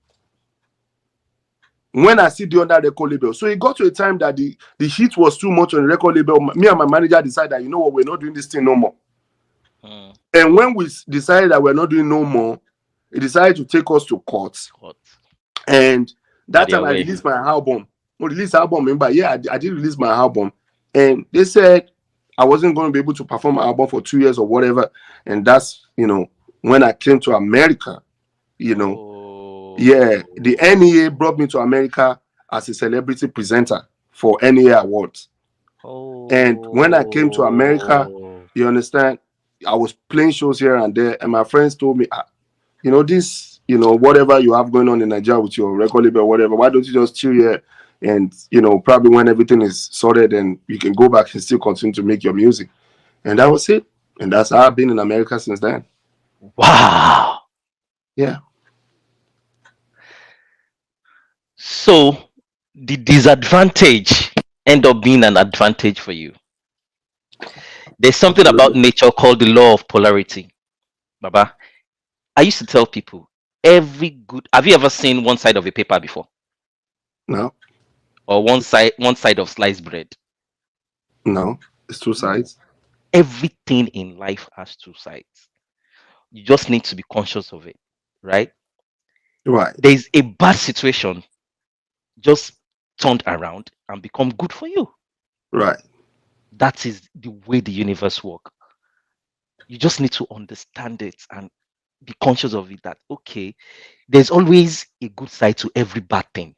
When I see the other record label. So it got to a time that the heat was too much on the record label. Me and my manager decided that, we're not doing this thing no more. And when we decided that we're not doing no more, he decided to take us to court. And that time I released my album. Remember, I did release my album. And they said I wasn't going to be able to perform my album for 2 years or whatever. And that's, when I came to America, Yeah, the NEA brought me to America as a celebrity presenter for NEA Awards. And when I came to America, you understand, I was playing shows here and there, and my friends told me, this, whatever you have going on in Nigeria with your record label or whatever, why don't you just chill here? And, probably when everything is sorted, then you can go back and still continue to make your music. And that was it. And that's how I've been in America since then. Wow. Yeah. So the disadvantage end up being an advantage for you. There's something about nature called the law of polarity. Baba, I used to tell people, have you ever seen one side of a paper before? No. Or one side of sliced bread? No, it's two sides. Everything in life has two sides. You just need to be conscious of it, right? Right. There's a bad situation just turned around and become good for you. Right. That is the way the universe works. You just need to understand it and be conscious of it that okay, there's always a good side to every bad thing.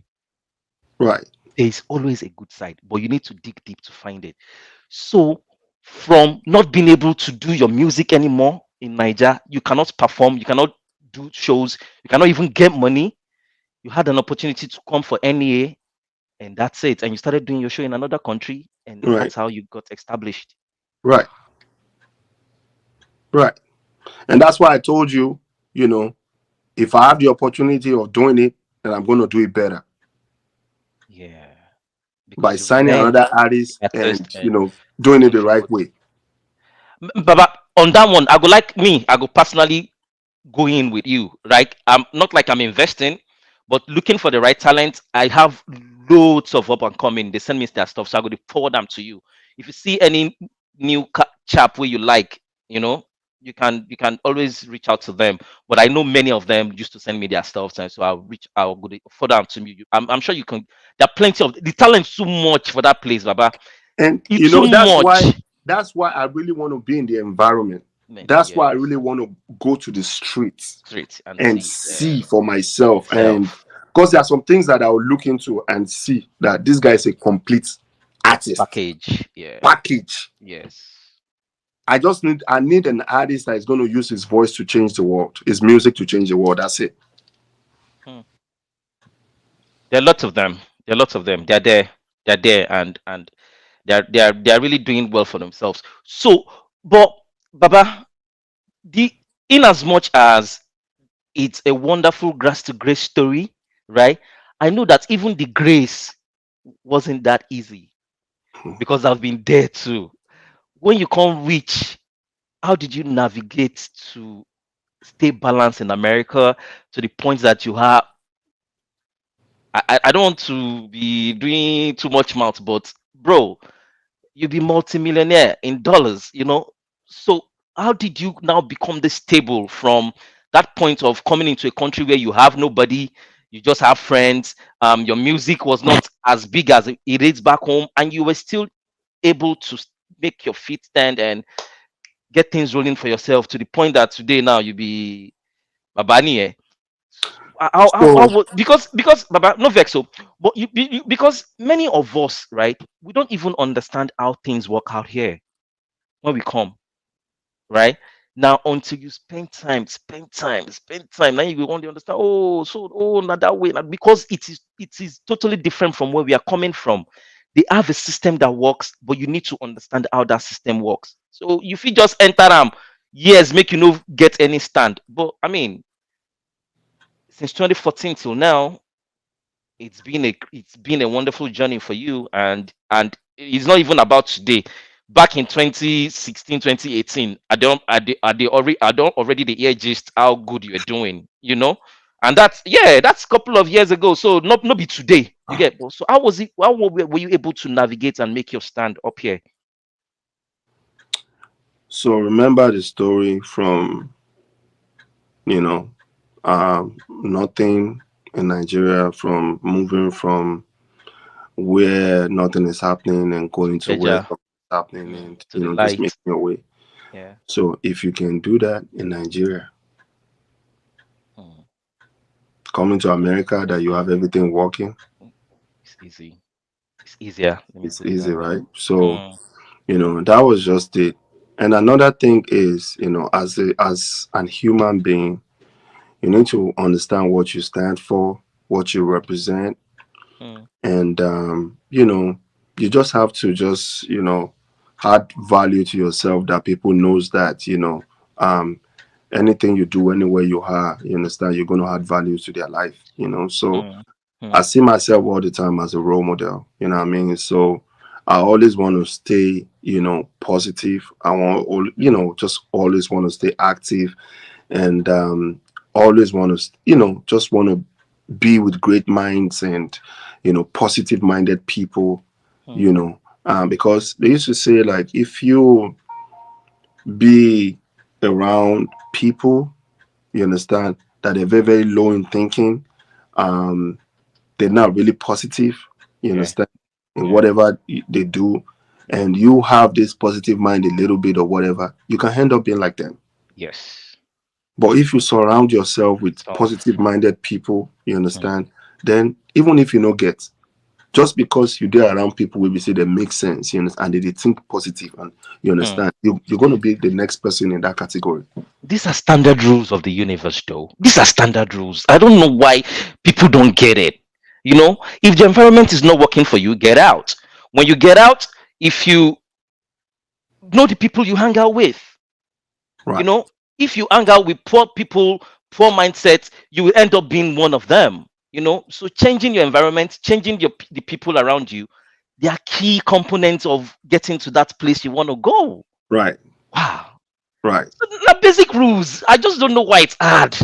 Right. There's always a good side, but you need to dig deep to find it. So, from not being able to do your music anymore in Niger, you cannot perform, you cannot do shows, you cannot even get money. You had an opportunity to come for NEA, and that's it. And you started doing your show in another country, and Right. that's how you got established. Right. Right. And that's why I told you, you know, if I have the opportunity of doing it, then I'm going to do it better Yeah, by because you've signing learned another artist artist and, and doing it making the sure. right way. Baba, on that one, I go like me, I go personally go in with you, right? I'm not like I'm investing, but looking for the right talent. I have loads of up and coming. They send me their stuff, so I go to forward them to you. If you see any new chap where you like, you know, you can always reach out to them. But I know many of them used to send me their stuff, and so I'll go to forward them to me. I'm sure you can. There are plenty of the talent too much for that place, Baba. And It's too much. that's why I really want to be in the environment. That's why I Yes, really want to go to the streets straight and and see see for myself. And myself because there are some things that I will look into and see that this guy is a complete artist package. Yeah. package. Yes. I need an artist that is going to use his voice to change the world, his music to change the world. That's it. Hmm. There are lots of them. There are lots of them. They're there. They're there, and they're really doing well for themselves. So, but Baba, the in as much as it's a wonderful grass to grace story, right? I know that even the grace wasn't that easy because I've been there too. When you can't reach, how did you navigate to stay balanced in America to the point that you have I don't want to be doing too much mouth, but bro, you'll be multimillionaire in dollars, you know. So how did you now become this stable from that point of coming into a country where you have nobody, you just have friends, your music was not as big as it is back home, and you were still able to make your feet stand and get things rolling for yourself to the point that today now you be Babani, eh? So Because Baba, no vex so, but because many of us, right, we don't even understand how things work out here when we come, right? Now until you spend time, now you will only understand. Oh, so not that way, like, because it is totally different from where we are coming from. They have a system that works, but you need to understand how that system works. So if you just enter yes, make you no get any stand. But I mean, since 2014 till now, it's been a wonderful journey for you, and it's not even about today. Back in 2016, 2018, I don't already the year just how good you are doing, and that's a couple of years ago, so not be today, you get. So how was it, were you able to navigate and make your stand up here? remember the story from you know nothing in Nigeria, from moving from where nothing is happening and going to where Jeja, something is happening, and to the just light. making your way. Yeah. So if you can do that in Nigeria, Mm. coming to America that you have everything working, It's easy. It's easier, let me it's put it easy, that way. right? So Mm. that was just it. And another thing is, as an human being, you need to understand what you stand for, what you represent, Mm. and you just have to add value to yourself, that people knows that um anything you do, anywhere you are, you understand, you're going to add value to their life. So Mm. I Mm. see myself all the time as a role model, you know what I mean? So I always want to stay, positive. I want, just always want to stay active, and always want to, just want to be with great minds and, positive minded people, you Mm. know, because they used to say, like, if you be around people, you understand, that are very, very low in thinking, um, they're not really positive, you Yeah. understand, in Yeah. whatever they do, and you have this positive mind a little bit or whatever, you can end up being like them. Yes. But if you surround yourself with Tough. positive minded people, you Hmm. understand, then even if you don't get, just because you there around people will be say they make sense, you understand, and they think positive, and you Hmm. understand, you're going to be the next person in that category. These are standard rules of the universe, though. These are standard rules. I don't know why people don't get it. If the environment is not working for you, get out. When you get out, if you know the people you hang out with, you Right, know, if you hang out with poor people, poor mindsets, you will end up being one of them. So changing your environment, changing the people around you, they are key components of getting to that place you want to go. right, Wow. right. The basic rules. I just don't know why it's hard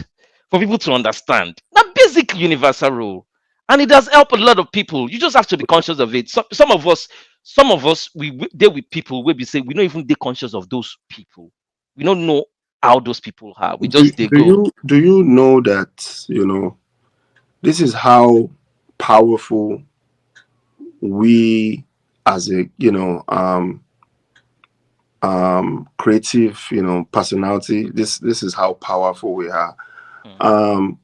for people to understand. The basic universal rule. And it does help a lot of people. You just have to be conscious of it. Some of us, we deal with people where we say we don't even be conscious of those people. We don't know how those people are. We Do, just they do go. you do you know that this is how powerful we as a creative personality, this is how powerful we are. Hmm, um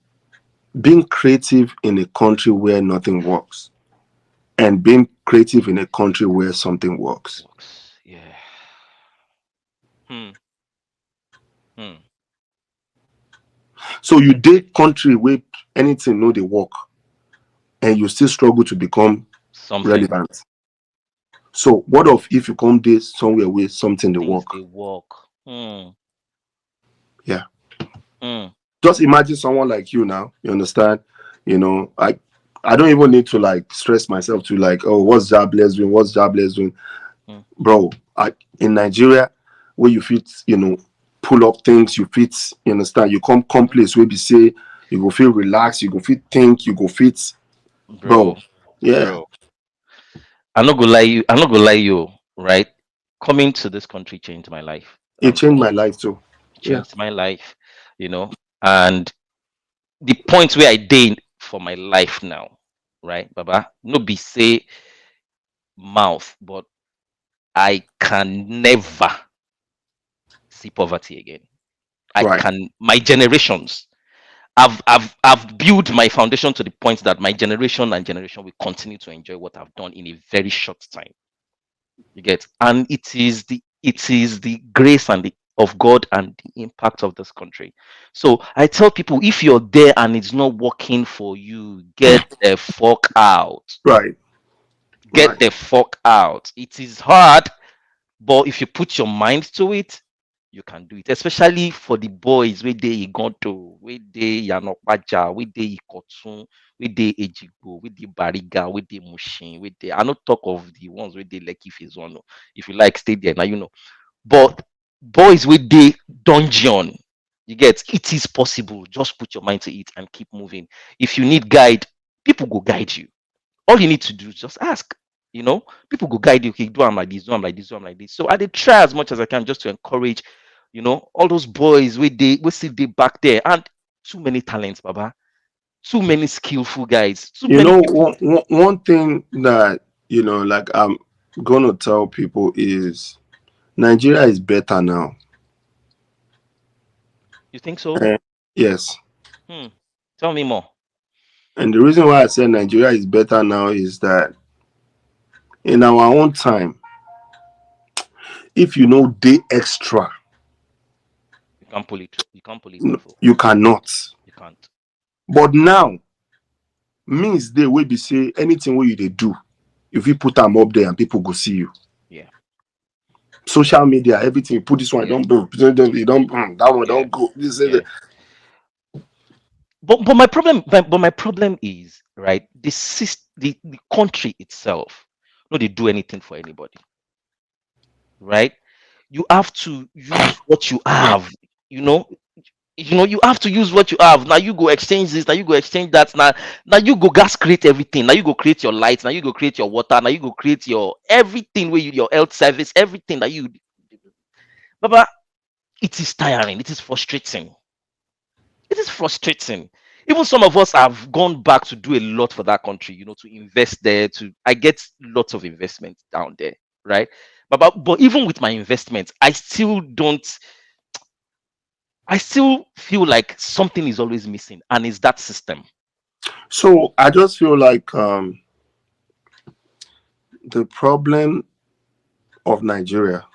Being creative in a country where nothing works, and being creative in a country where something works. works. Yeah. Hmm. Hmm. So you date country where anything no they work, and you still struggle to become Something. relevant. So what of if you come there somewhere where something they Things work? they work. Hmm. Yeah. Hmm. Just imagine someone like you now, you understand? I don't even need to like stress myself to like, oh, what's Jahbless doing? What's Jahbless doing? Hmm. Bro, in Nigeria, where you fit, pull up things, you fit, you understand, you come Hmm. place where you say you go feel relaxed, you go fit think, you go fit, bro. Bro. Yeah, Bro. I'm not gonna lie you. I'm not gonna lie you. Right? Coming to this country changed my life. it changed my life too. Yeah, Changed my life. And the point where I did for my life now, right, Baba? No be say mouth, but I can never see poverty again. I right. can. My generations. I've built my foundation to the point that my generation and generation will continue to enjoy what I've done in a very short time. You get, and it is the grace and the of God and the impact of this country. So I tell people, if you're there and it's not working for you, get the fuck out. Right, Get right. the fuck out. It is hard, but if you put your mind to it, you can do it. Especially for the boys where they Igonto, where they Yanokwaja, where they Ikotun, where they Ejigbo, where they Bariga, where they Mushin, where they I not talk of the ones where they like if it's one. If you like, stay there. Now. But boys with the dungeon, you get it is possible. Just put your mind to it and keep moving. If you need guide, people go guide you. All you need to do is just ask. People go guide you. Okay, do I'm like this, do I'm like this, do I'm like this. So I did try as much as I can just to encourage, all those boys we see they back there and too many talents, Baba. Too many skillful guys. Too You many know, people. one thing that like I'm gonna tell people is Nigeria is better now. You think so? Eh, yes. Hmm. Tell me more. And the reason why I say Nigeria is better now is that in our own time, if you know day extra, You can't pull it. You can't pull it off. Oh. you cannot. You can't. But now means they will be say anything what you they do, if you put them up there and people go see you. Yeah. Social media, everything you put this one, Yeah. don't do, you don't that one Yeah. don't go. This is Yeah. it. But my problem is right. The country itself, no, they do anything for anybody, right? You have to use what you have. You know, you have to use what you have. Now you go exchange this. Now you go exchange that. Now you go gas create everything. Now you go create your lights. Now you go create your water. Now you go create your everything where your health service, everything that you. Baba, it is tiring. It is frustrating. It is frustrating. Even some of us have gone back to do a lot for that country, to invest there. I get lots of investment down there, right? But even with my investment, I still don't. I still feel like something is always missing, and it's that system. So I just feel like the problem of Nigeria,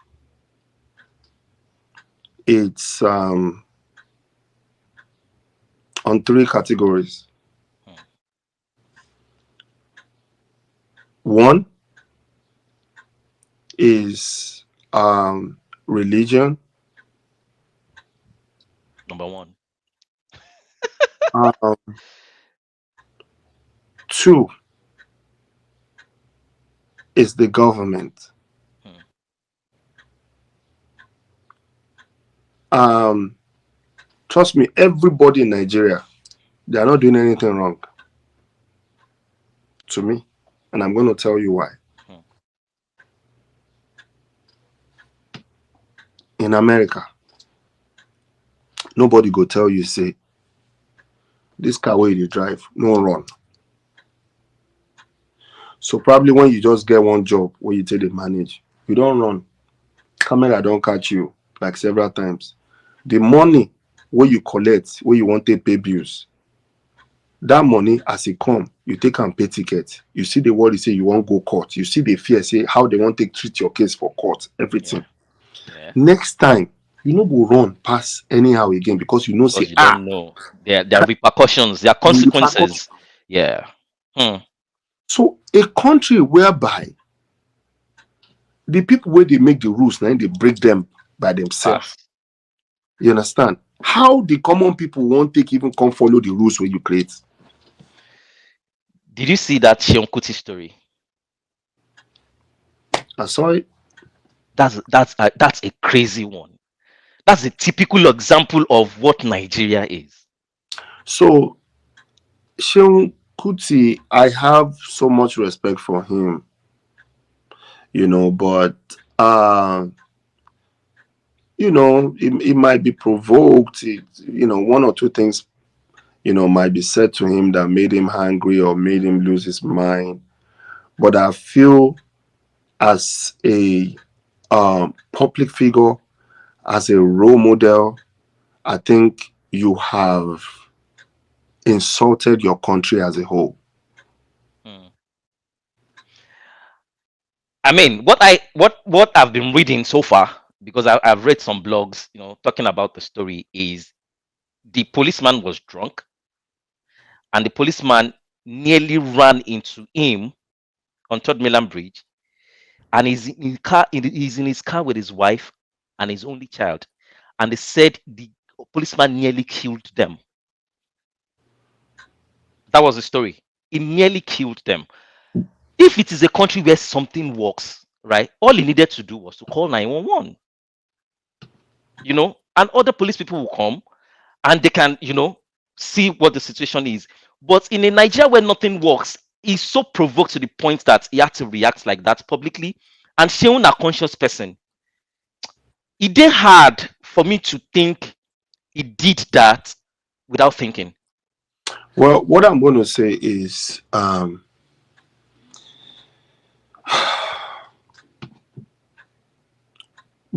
it's on three categories. Hmm. One is religion. Number one. Um, two is the government. Hmm. Um, Trust me, everybody in Nigeria, they are not doing anything wrong to me, and I'm going to tell you why. Hmm. In America, nobody go tell you say this car where you drive no run. So probably when you just get one job where you take the manage, you don't run. Camera don't catch you like several times. The money where you collect, where you want to pay bills, that money as it come, you take and pay ticket. You see the word say you won't go court. You see the fear say how they want to treat your case for court, everything. Yeah. Next time, you no go run pass anyhow again because you know Because say you don't know. There are repercussions, there are the repercussion. consequences. Yeah. Hmm. So a country whereby the people where they make the rules now they break them by themselves. Pass. You understand? How the common people won't take even come follow the rules when you create. Did you see that Sean Kuti story? I saw it. That's a crazy one. That's a typical example of what Nigeria is. So Seun Kuti, I have so much respect for him, but it might be provoked. One or two things, might be said to him that made him angry or made him lose his mind. But I feel as a public figure, as a role model, I think you have insulted your country as a whole. Hmm. I mean, what I've been reading so far, because I've read some blogs, talking about the story, is the policeman was drunk, and the policeman nearly ran into him on Third Mainland Bridge, and he's in his car with his wife and his only child, and they said the policeman nearly killed them. That was the story. He nearly killed them. If it is a country where something works, right, all he needed to do was to call 911, and other police people will come and they can, see what the situation is. But in a Nigeria where nothing works, he's so provoked to the point that he had to react like that publicly. And Sheun, a conscious person, it did hard for me to think he did that without thinking. Well, what I'm going to say is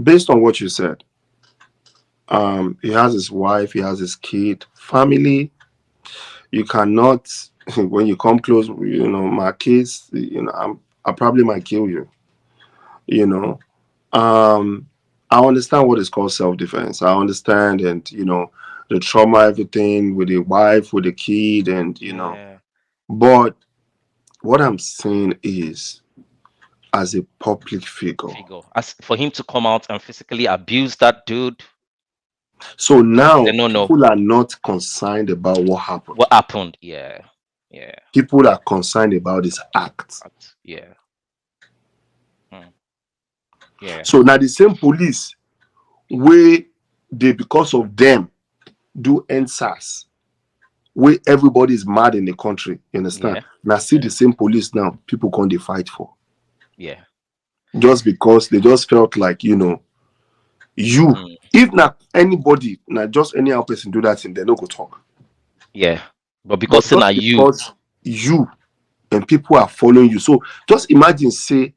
based on what you said, he has his wife, he has his kid, family. You cannot, when you come close, my kids, I probably might kill you. You know, I understand what is called self-defense. I understand, and the trauma, everything with the wife, with the kid, and Yeah. But what I'm saying is, as a public figure. As for him to come out and physically abuse that dude. So now No. people are not concerned about what happened. What happened? Yeah. People are concerned about this act. Yeah. Yeah. So now the same police where they because of them do NSAS, where everybody is mad in the country. You understand? Yeah. Now see the same police now people can't they fight for. Yeah. Just because they just felt like if not anybody, not just any other person do that thing, they don't go talk. Yeah. But because you and people are following you. So just imagine, say,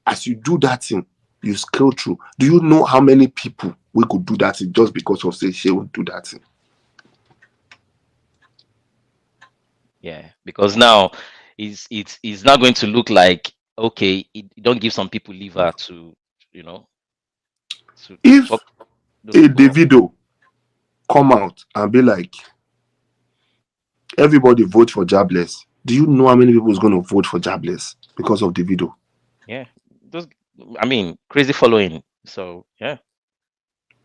as you do that thing, you scale through. Do you know how many people we could do that thing just because of say she would do that thing? Yeah, because now it's not going to look like, okay, it don't give some people liver to, you know, to If talk those a people. Davido come out and be like, everybody vote for Jahbless, do you know how many people is going to vote for Jahbless because of Davido? Yeah, those, I mean, crazy following. So yeah,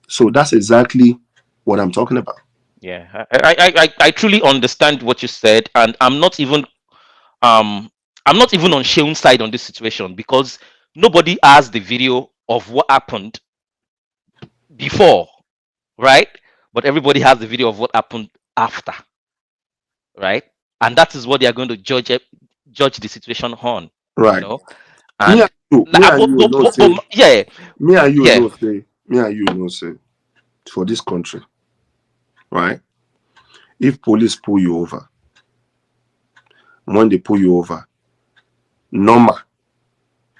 So that's exactly what I'm talking about. yeah, I truly understand what you said, and um I'm not even on Sheun's side on this situation, because nobody has the video of what happened before, right? But everybody has the video of what happened after, right? And that is what they are going to judge the situation on, you Right. know. Me And and you, like, me and you know say, yeah, me and you yeah, know say, me and you know say, for this country, right? If police pull you over, when they pull you over, normal.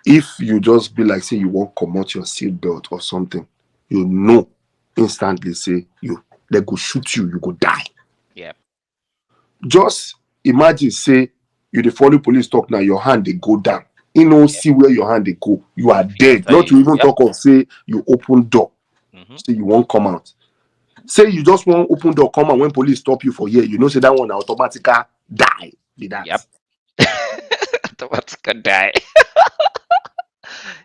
If you just be like say you won't come out your seatbelt or something, you know instantly say they go shoot you, you go die. yeah, Just imagine say you the follow police talk now, your hand they go down. You know, see where your hand they go, you are feet dead. enter Not to you. even Yep. talk of say you open door, Hmm. say you won't come out. Say you just want open door, come out when police stop you for here, you know, say that one automatically die. Be that. Yep. Automatic die.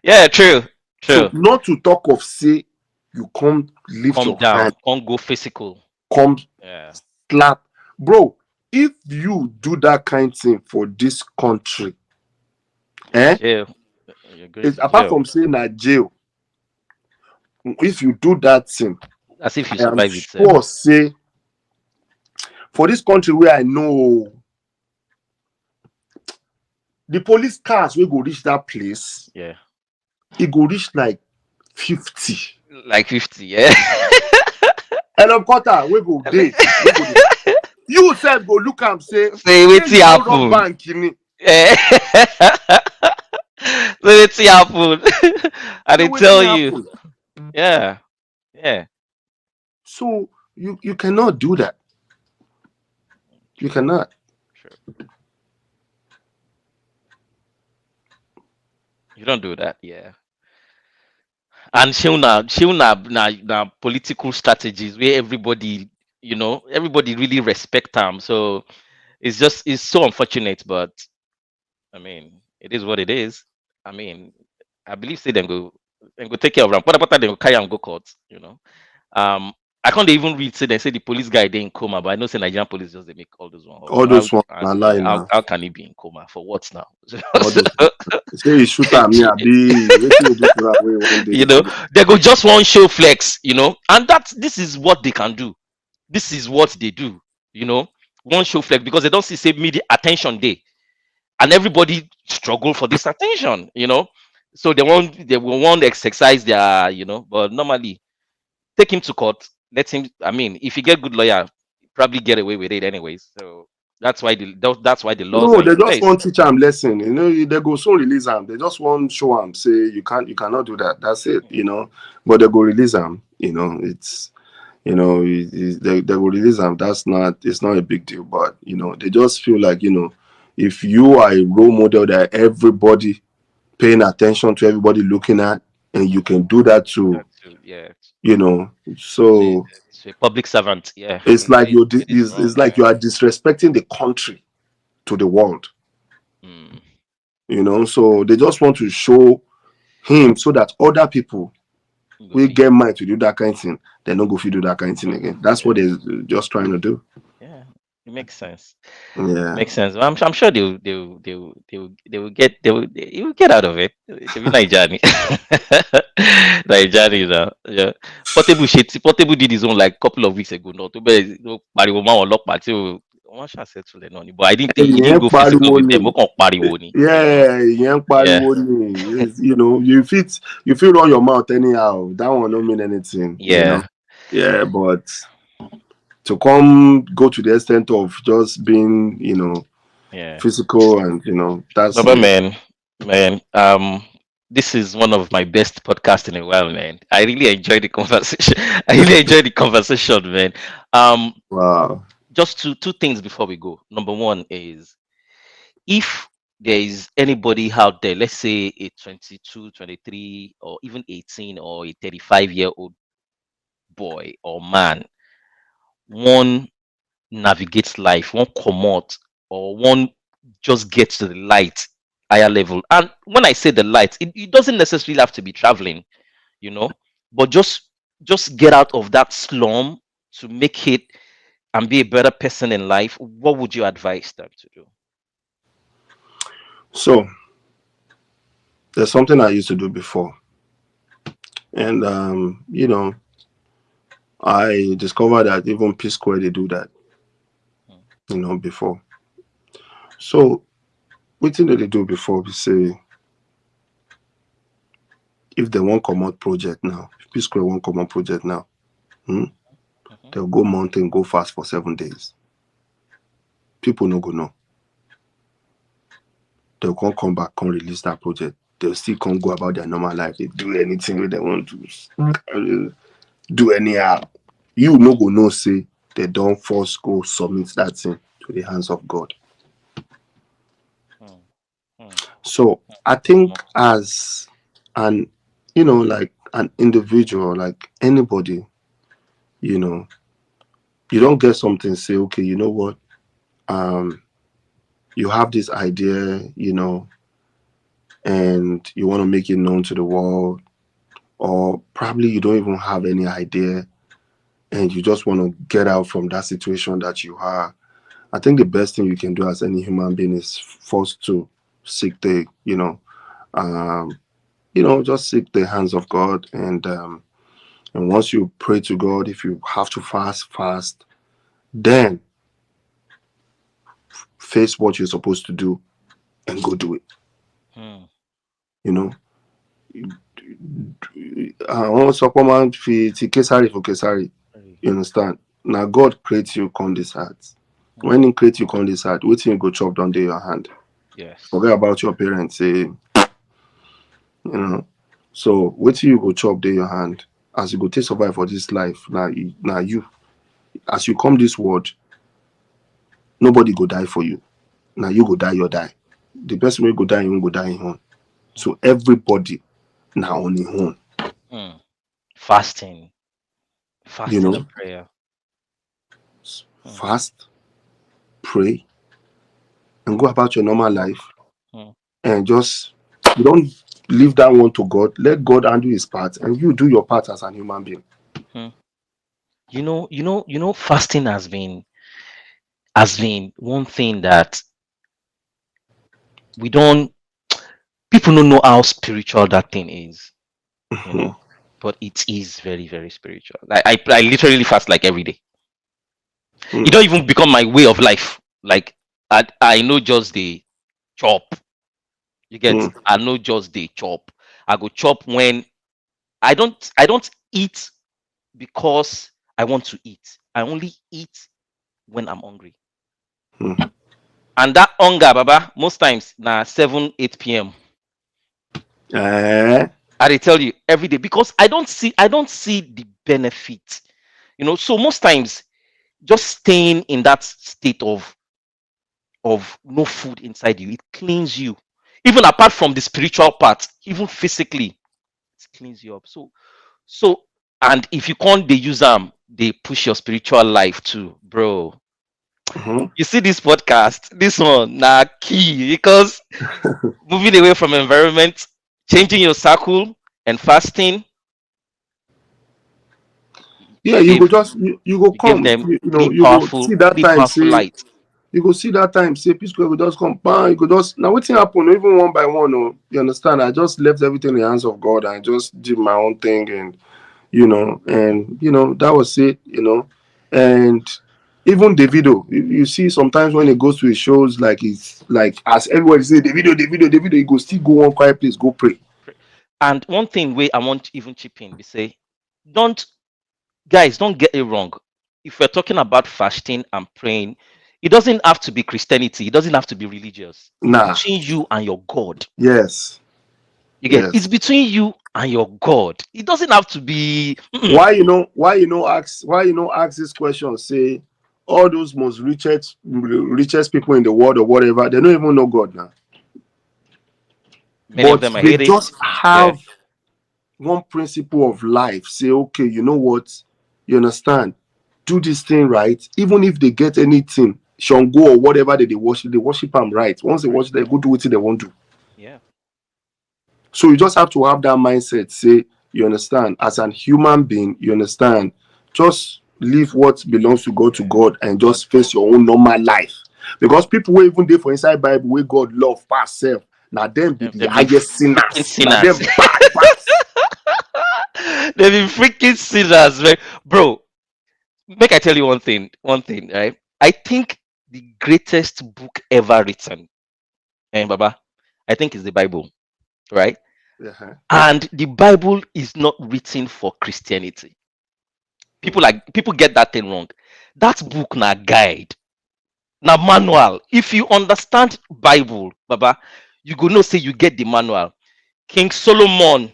Yeah, true, So true. not to talk of say you come lift Calm your hand, down. Can't go physical. come Yeah. slap. Bro, if you do that kind of thing for this country, Jail. You're going it's to apart jail. from saying that jail, if you do that thing, As if you I am survive itself. sure say for this country where I know the police cars will go reach that place, Yeah. it go reach like 50. Like 50, yeah. Helicopter we go day, we go dey. You self go look am say, Say shey wetin you wan rob happen. bank ni? Eh. Say wetin happen. I Say dey wetin tell you. happen? Yeah. Yeah. So you cannot do that. You True. cannot. True. You don't do that, yeah. And na political strategies where everybody, everybody really respect them. So it's so unfortunate, but I mean, it is what it is. I mean, I believe say them go take care of them. What they go carry and go court, Um, I can't even read say they say the police guy they in coma, but I know say Nigerian police just they make all those one up. All So those ones na lie how, now. how can he be in coma for what now? All those ones. Say you shoot am me abi wetin you do to am wey you wan dey you the know, police. they go just one show flex, and this is what they can do. This is what they do, one show flex because they don't see say media attention day, and everybody struggle for this attention, So they will want to exercise their, but normally take him to court, let him. I mean, if you get good lawyer, probably get away with it anyways. So that's why the laws No, are in they just place. wan teach am lesson. They go soon release am. They just wan show am say you cannot do that. That's it. But they go release am. It's they will release am. It's not a big deal. But they just feel like if you are a role model that everybody paying attention to, everybody looking at, and you can do that too. Yeah, to, So to a public servant. Yeah, it's like it is wrong. it's like you are disrespecting the country to the world. Mm. So they just want to show him so that other people Go will feed. get mind to do that kind of thing. They don't go fit do that kind of thing again. That's what they're just trying to do. Yeah, it makes sense. Yeah. Makes sense. I'm sure they will get out of it. Should be Nigerian. Nigerian, yeah. Portable did his own like couple of weeks ago. No, to be pariwo ma wọn ọlọ́pàá tí o wọ́n ṣàṣetù lẹ̀ náà ni. But I didn't think he didn't ìyẹn go physical pariwo with them. ni Ó kàn pariwo ni. ìyẹn Yeah, pariwo ni you fit run your mouth anyhow, that one don't mean anything. yeah, But to come go to the extent of just being yeah. physical and that's Baba man. this is one of my best podcasts in a while, man. I really enjoyed the conversation. I really enjoyed the conversation, man. Um, Wow. just two things before we go. Number one is, if there is anybody out there, let's say a 22, 23, or even 18, or a 35-year-old boy or man, one navigates life, one commot, or one just gets to the light higher level. And when I say the light, it doesn't necessarily have to be traveling, you know, but just get out of that slum to make it and be a better person in life. What would you advise them to do? So there's something I used to do before, and I discovered that even P Square they do that, Mm, before. So what thing that they do before we say if they want come out project now, if P Square want come out project now, hmm, mhm, they'll go mountain, go fast for 7 days. People no go know. They'll come back, come release that project. They'll still come go about their normal life. They do anything where they want to do anyhow. You no go know say they don't force go submit that thing to the hands of God. mm, mm, So mm. I Come think on. as an like an individual, like anybody, you know, you don't get something, say, okay, you know what? Um, you have this idea, and you want to make it known to the world, or probably you don't even have any idea and you just want to get out from that situation that you are. I think the best thing you can do as any human being is first to seek the, um, just seek the hands of God, and once you pray to God, if you have to fast, then face what you're supposed to do and go do it. Mm, You know, àwọn sọpọ máa ń fi ti Kesari for Kesari. very. You understand? Now God creates you on this heart. Mm, When He creates you on this heart, wetin you go chop down dey your hand. yes. Forget about your parents. Say, So wetin you go chop dey your hand. As you go take survive for this life, now you. As you come this world, nobody go die for you. Now you go die your die. The person wey go die him go die him own. Mm, So everybody now on him own. mm. Fasting, You fasting know, and prayer. Mm, fast, pray, and go about your normal work. life, Mm, and just you don't leave that one to God. Let God handle His part, and you do your part as an human being. mm. Fasting has been one thing that we don't people don't know how spiritual that thing is, you Mhm. know, but it is very, very spiritual. Like I literally fast like every day. It Mm, don't even become my way of life. Like I know just the chop. You get, mm, I know just the chop. I go chop when I don't eat because I want to eat. I only eat when I'm hungry. mm. And that hunger, baba, most times na 7, 8 p.m. Eh, I dey tell you every day because I don't see the benefit. So most times just staying in that state of no food inside you, it cleans you. Even apart from the spiritual part, even physically, it cleans you up. So and if you can't they use they push your spiritual life too, bro. mhm. You see this podcast, this one na key because moving away from environment, changing your circle and fasting, Yeah, you you go gave just you go you gave come. them You go see that three time. powerful Say light. you go see that time. Say P Square go just come. Bang, you go just now. Wetin happen? Even one by one. Oh, you understand? I just left everything in the hands of God. I just did my own thing, and that was it. And even the video you see sometimes when it goes to his shows, like it's like as everybody say the video, he go still go one quiet place, go pray. And one thing where I want to even chip in, we say, don't guys, don't get it wrong. If we're talking about fasting and praying, it doesn't have to be Christianity. It doesn't have to be religious. It's Nah, between you and your God. yes, You get it's Yes. between you and your God. It doesn't have to be. Why you know ask this question? Say all those most richest people in the world or whatever, they don't even know God now. Many of But them are they just atheists. Yeah, have one principle of life. Say, okay, you know what? You understand? Do this thing right. Even if they get anything, Shango or whatever that they worship them right. Once they worship, they go do what they want to. yeah, So you just have to have that mindset. Say, you understand, as an human being, you understand, just leave what belongs to God and God. just face your own normal life. Because people will even there for inside Bible where God love past self. Now them be the They've been highest freaking sinners. Now sinners. them bad pass. They've been freaking sinners, right? Bro, make I tell you one thing, right? I think the greatest book ever written, and Baba, I think is the Bible, right? Uh-huh. And the Bible is not written for Christianity. People get that thing wrong. That book na guide, na manual. If you understand Bible, Baba, you go know say you get the manual. King Solomon,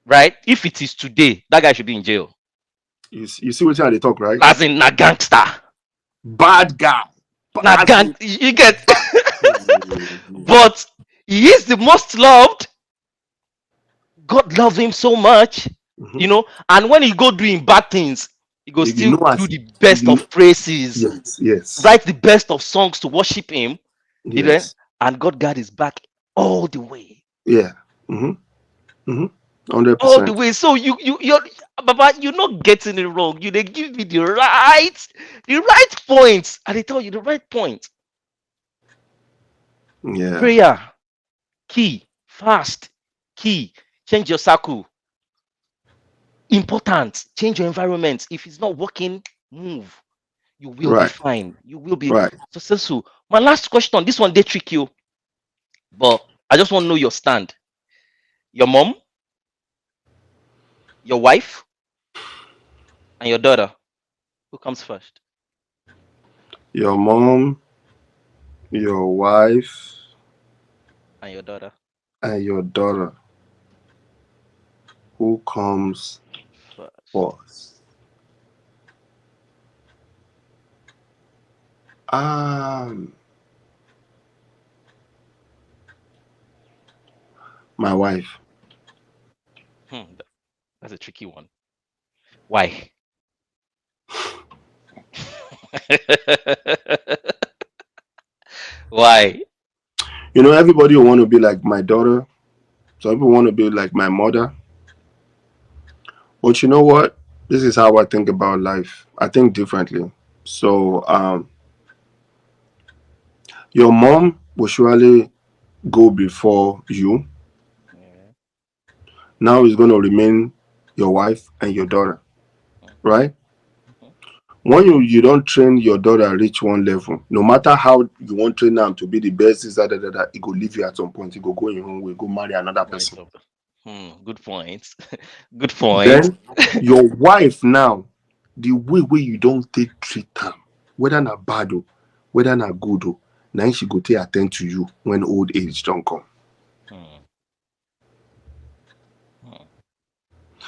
right? If it is today, that guy should be in jail. You see what they talk, right? As in na gangster. Bad guy. Na As gang in you get bad. but he is the most loved. God loves him so much, Mhm. and when he go doing bad things, he go If you still know do as the best you know, of praises, yes, yes, write the best of songs to worship him, you know, yes, and God got his back all the way. yeah. Mm-hmm. Mm-hmm. hundred All the percent. way. So you're Baba, you're not getting it wrong. They give me the right points. And they tell you the right point. Yeah. Prayer, key, fast, key, change your circle. Important. Change your environment. If it's not working, move. You will be Right. fine. You will be Right. successful. My last question. This one they trick you, but I just want to know your stand. Your mom, your wife, and your daughter. Who comes first? Your mom, your wife, And your daughter and your daughter. Who comes first. first? Um, my wife. That's a tricky one. Why? Why? Everybody want to be like my daughter. Some people want to be like my mother. But you know what? This is how I think about life. I think differently. So, your mom will surely go before you. Yeah. Now it's going to remain your wife and your daughter, Mhm, right? mhm. When you don't train your daughter reach one level, no matter how you want train them to be the best, it go leave you at some point. It go in your own way, go marry another Point person. of good point. Good point. Then your wife now, the way you don't take treat them, whether na bad o, whether na good o, now she go take attend to you when old age don't come. Hmm, hmm.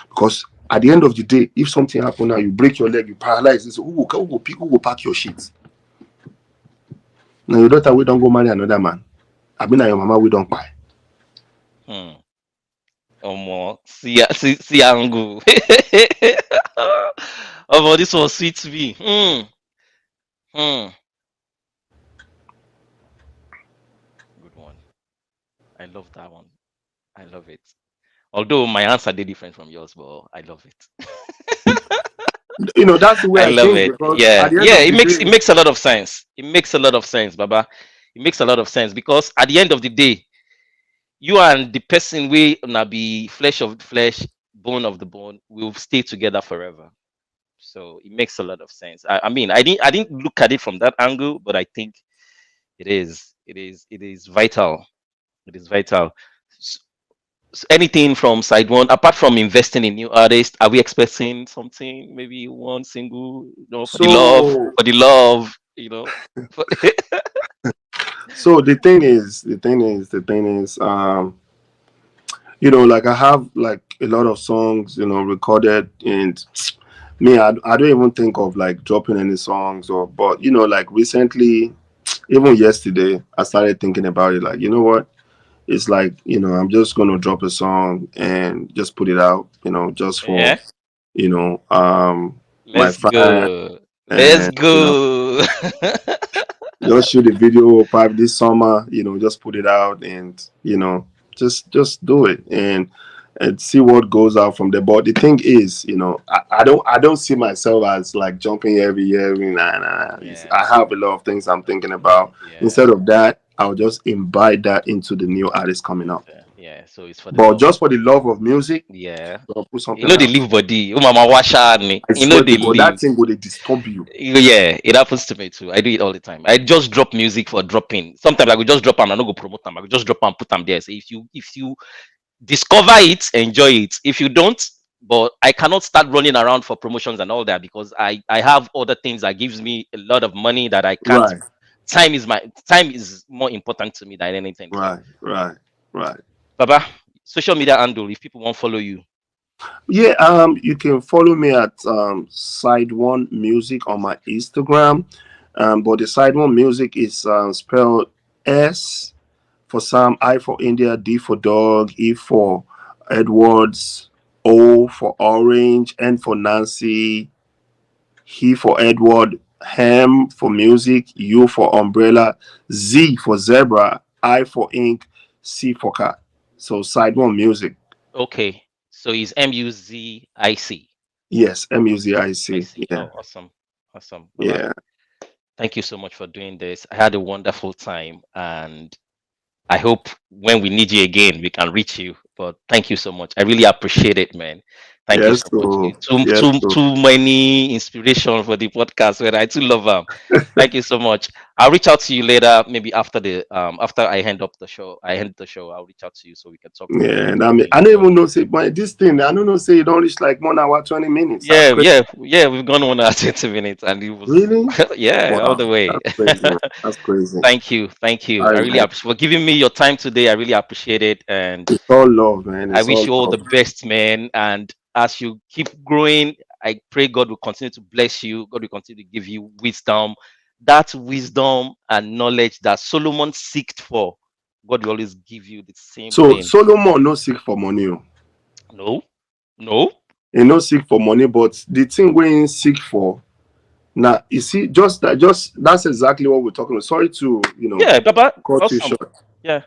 Because at the end of the day, if something happen now, you break your leg, you paralyze, this who go pack your shit? Now your daughter we don't go marry another man. I mean, na your mama we don't buy. Hmm. Omo, see angle. Omo, this one sweet me. Hmm. Good one. I love that one. I love it. Although my answer did different from yours, but I love it. That's the way I I love think it. because Yeah, at the end yeah. of It the makes day, it makes a lot of sense. It makes a lot of sense, Baba. It makes a lot of sense because at the end of the day, you and the person we na be flesh of the flesh, bone of the bone, will stay together forever. So it makes a lot of sense. I mean, I didn't look at it from that angle, but I think it is vital. It is vital. Anything from side one, apart from investing in new artists, are we expecting something? Maybe one single, for the love, so for the love, for so the thing is, like I have like a lot of songs, recorded, and me, I don't even think of like dropping any songs, but like recently, even yesterday, I started thinking about it. Like, you know what? It's like, I'm just gonna drop a song and just put it out, just for, Yeah. my Let's fans, go. Let's and go. just shoot a video probably this summer, just put it out, and just do it, and see what goes out from there. But the thing is, I don't see myself as like jumping every year. Nah. Yeah. I have a lot of things I'm thinking about. Yeah. Instead of that, I'll just invite that into the new artist coming out. Yeah. So it's for the But love of just for the love of music, yeah. I'll put You something know they out. leave body. Oh mama washa ni. I You know swear they to God, that leave. thing would disturb you. Yeah, it happens to me too. I do it all the time. I just drop music for dropping. Sometimes I will just drop them. I don't go promote them. I will just drop and put them there. So if you discover it, enjoy it. If you don't, but I cannot start running around for promotions and all that because I have other things that gives me a lot of money that I can't. Right, Time is more important to me than anything. So, right. Baba, social media handle if people won't follow you. Yeah, you can follow me at Side One Music on my Instagram. But the Side One Music is spelled S for Sam, I for India, D for dog, E for Edwards, O for orange, N for Nancy, He for Edward, Ham for music, U for umbrella, Z for zebra, I for ink, C for cat. So Side One Music. Okay, so it's Music. Yes, Music. I see. Yeah, Oh, awesome, awesome, Baba. yeah. Thank you so much for doing this. I had a wonderful time, and I hope when we need you again, we can reach you. But thank you so much. I really appreciate it, man. Thank you Yes, so much. so yes, Too many inspiration for the podcast. When I too love them. Thank you so much. I'll reach out to you later, maybe after the after I hand up the show. I end the show. I'll reach out to you so we can talk more. yeah. And I don't even know say but this thing. I don't know say you don't reach like 1 hour 20 minutes. That's Yeah, crazy. yeah, yeah. We've gone on our 20 minutes, and it was Really? yeah, all Wow, the way. that's crazy. That's crazy. Thank you, thank you. I really I appreciate for giving me your time today. I really appreciate it, and it's all love, man. I It's wish all you all the love. best, man. And as you keep growing, I pray God will continue to bless you. God will continue to give you wisdom, that wisdom and knowledge that Solomon seeked for. God will always give you the same So thing. Solomon no seek for money. Oh. No, no, He no seek for money, but the thing we he seek for now, you see, just that's exactly what we're talking about. Sorry to yeah, Baba, cut you awesome. short. Yeah,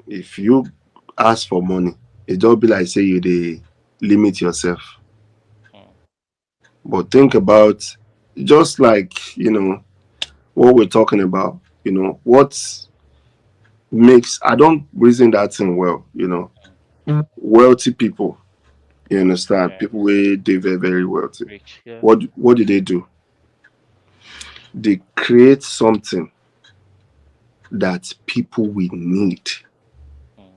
If you ask for money, it don't be like say you they limit yourself. mm, But think about just like what we're talking about. What makes I don't reason that thing well. Wealthy people. You understand? yeah, People where they very very wealthy. rich. Yeah, What do they do? They create something that people will need. mm,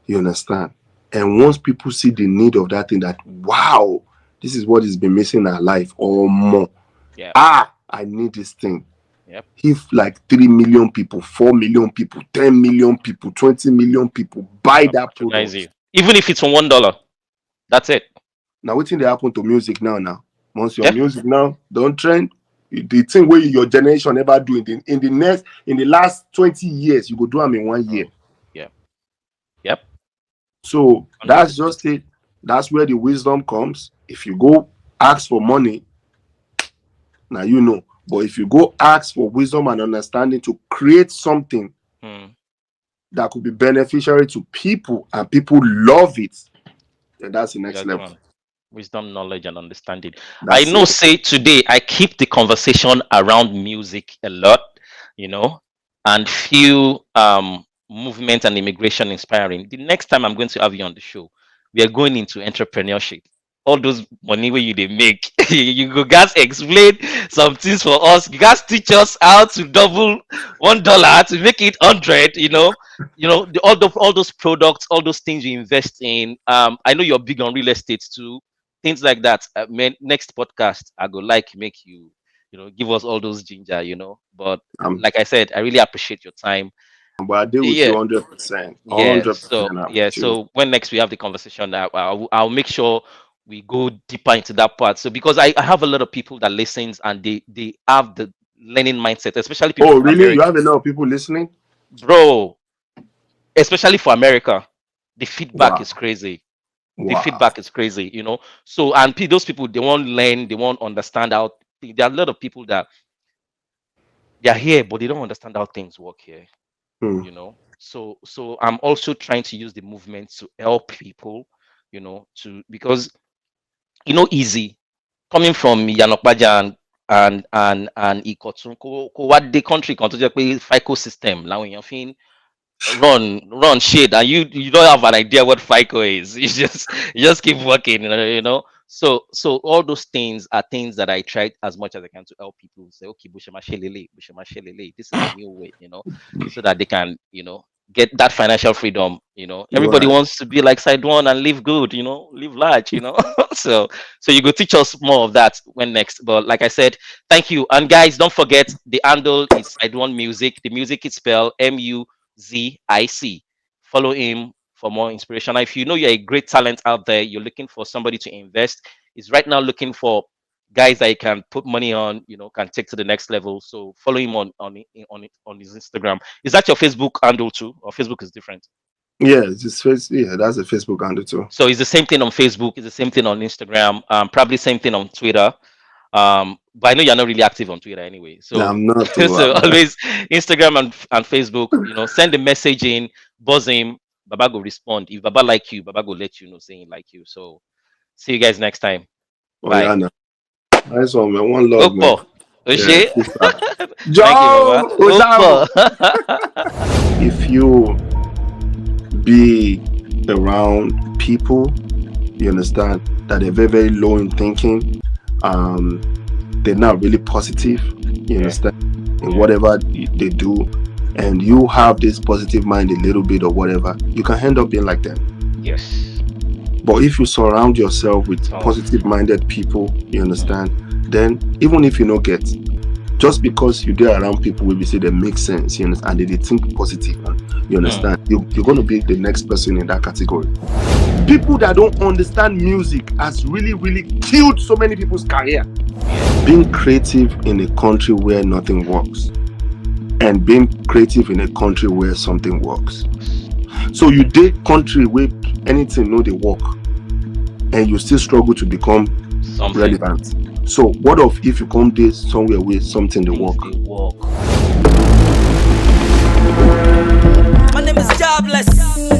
You understand? And once people see the need of that thing, that wow, this is what has been missing in our life or more. yeah, I need this thing. yep. If like 3 million people, 4 million people, 10 million people, 20 million people buy I'll that patronize product. you, even if it's for $1. That's it. Now, what thing they happen to music now? Once your Yeah. music now don't trend, the thing where your generation never do in the last 20 years, you go do them in 1 year. Mm, yeah. Yep. So that's 100%. just it. That's where the wisdom comes. If you go ask for money, now you know. But if you go ask for wisdom and understanding to create something Mm, that could be beneficiary to people and people love it, then that's the yeah, next the level. one. Wisdom, knowledge, and understanding. I That's know, it. say today, I keep the conversation around music a lot, you know, and feel movement and immigration inspiring. The next time I'm going to have you on the show, we are going into entrepreneurship. All those money where you they make, you go guys explain some things for us. You guys teach us how to double $1 to make it 100. All those products, all those things you invest in. I know you're big on real estate too, things like that. Next podcast, I go like make you, give us all those ginger. But Um, like I said, I really appreciate your time. But I deal with you Yeah. 100%. Yeah. 100% I'm with you. So when next we have the conversation, I'll make sure we go deeper into that part. So because I have a lot of people that listens and they have the learning mindset, especially people Oh, from really? You America, have a lot of people listening? bro. Especially for America, the feedback Wow. is crazy. The Wow. feedback is crazy, you know. So and those people, they won't learn, they won't understand how. There are a lot of people that they are here, but they don't understand how things work here, Hmm. you know. So I'm also trying to use the movement to help people, you know, to because easy coming from Yanokbaja and Ikotun, what the country kan tó jẹ́ pé FICO system làwọn èèyàn fi ń run shit, and you don't have an idea what FICO is. You just keep working, so all those things are things that I tried as much as I can to help people say, okay, Bushema Shelele, this is the new way, so that they can, get that financial freedom. Everybody Right. wants to be like side one and live good, live large, so you go teach us more of that when next. But like I said, thank you. And guys, don't forget the handle is side one music. The music is spelled MUZIC. Follow him for more inspiration. Now, if you know you're a great talent out there, you're looking for somebody to invest, he's right now looking for guys that you can put money on, can take to the next level. So follow him on his Instagram. Is that your Facebook handle too, or Facebook is different? Yeah, yeah, that's a Facebook handle too. So it's the same thing on Facebook, it's the same thing on Instagram, probably same thing on Twitter. But I know you're not really active on Twitter anyway. No, So I'm not too. so always Instagram and Facebook, send a message in, buzz him, Baba go respond. If Baba like you, Baba go let you know saying like you. So see you guys next time. Oh yeah, Bye. no. Nice one, man. One love, man. Okpo. Yeah, Oshé. sister. Thank you, Baba. Joe Ozamo. If you be around people, you understand, that they're very, very low in thinking, they're not really positive, you understand, in whatever they do, and you have this positive mind a little bit or whatever, you can end up being like them. Yes. But if you surround yourself with positive minded people, you understand, then even if you don't get, just because you get around people will be say they make sense, you understand, and they think positive, you understand, you're going to be the next person in that category. People that don't understand music has really, really killed so many people's career. Being creative in a country where nothing works, and being creative in a country where something works. So you date country where anything no they work, and you still struggle to become relevant. So what if you come there somewhere where something they work? My name is Jahbless.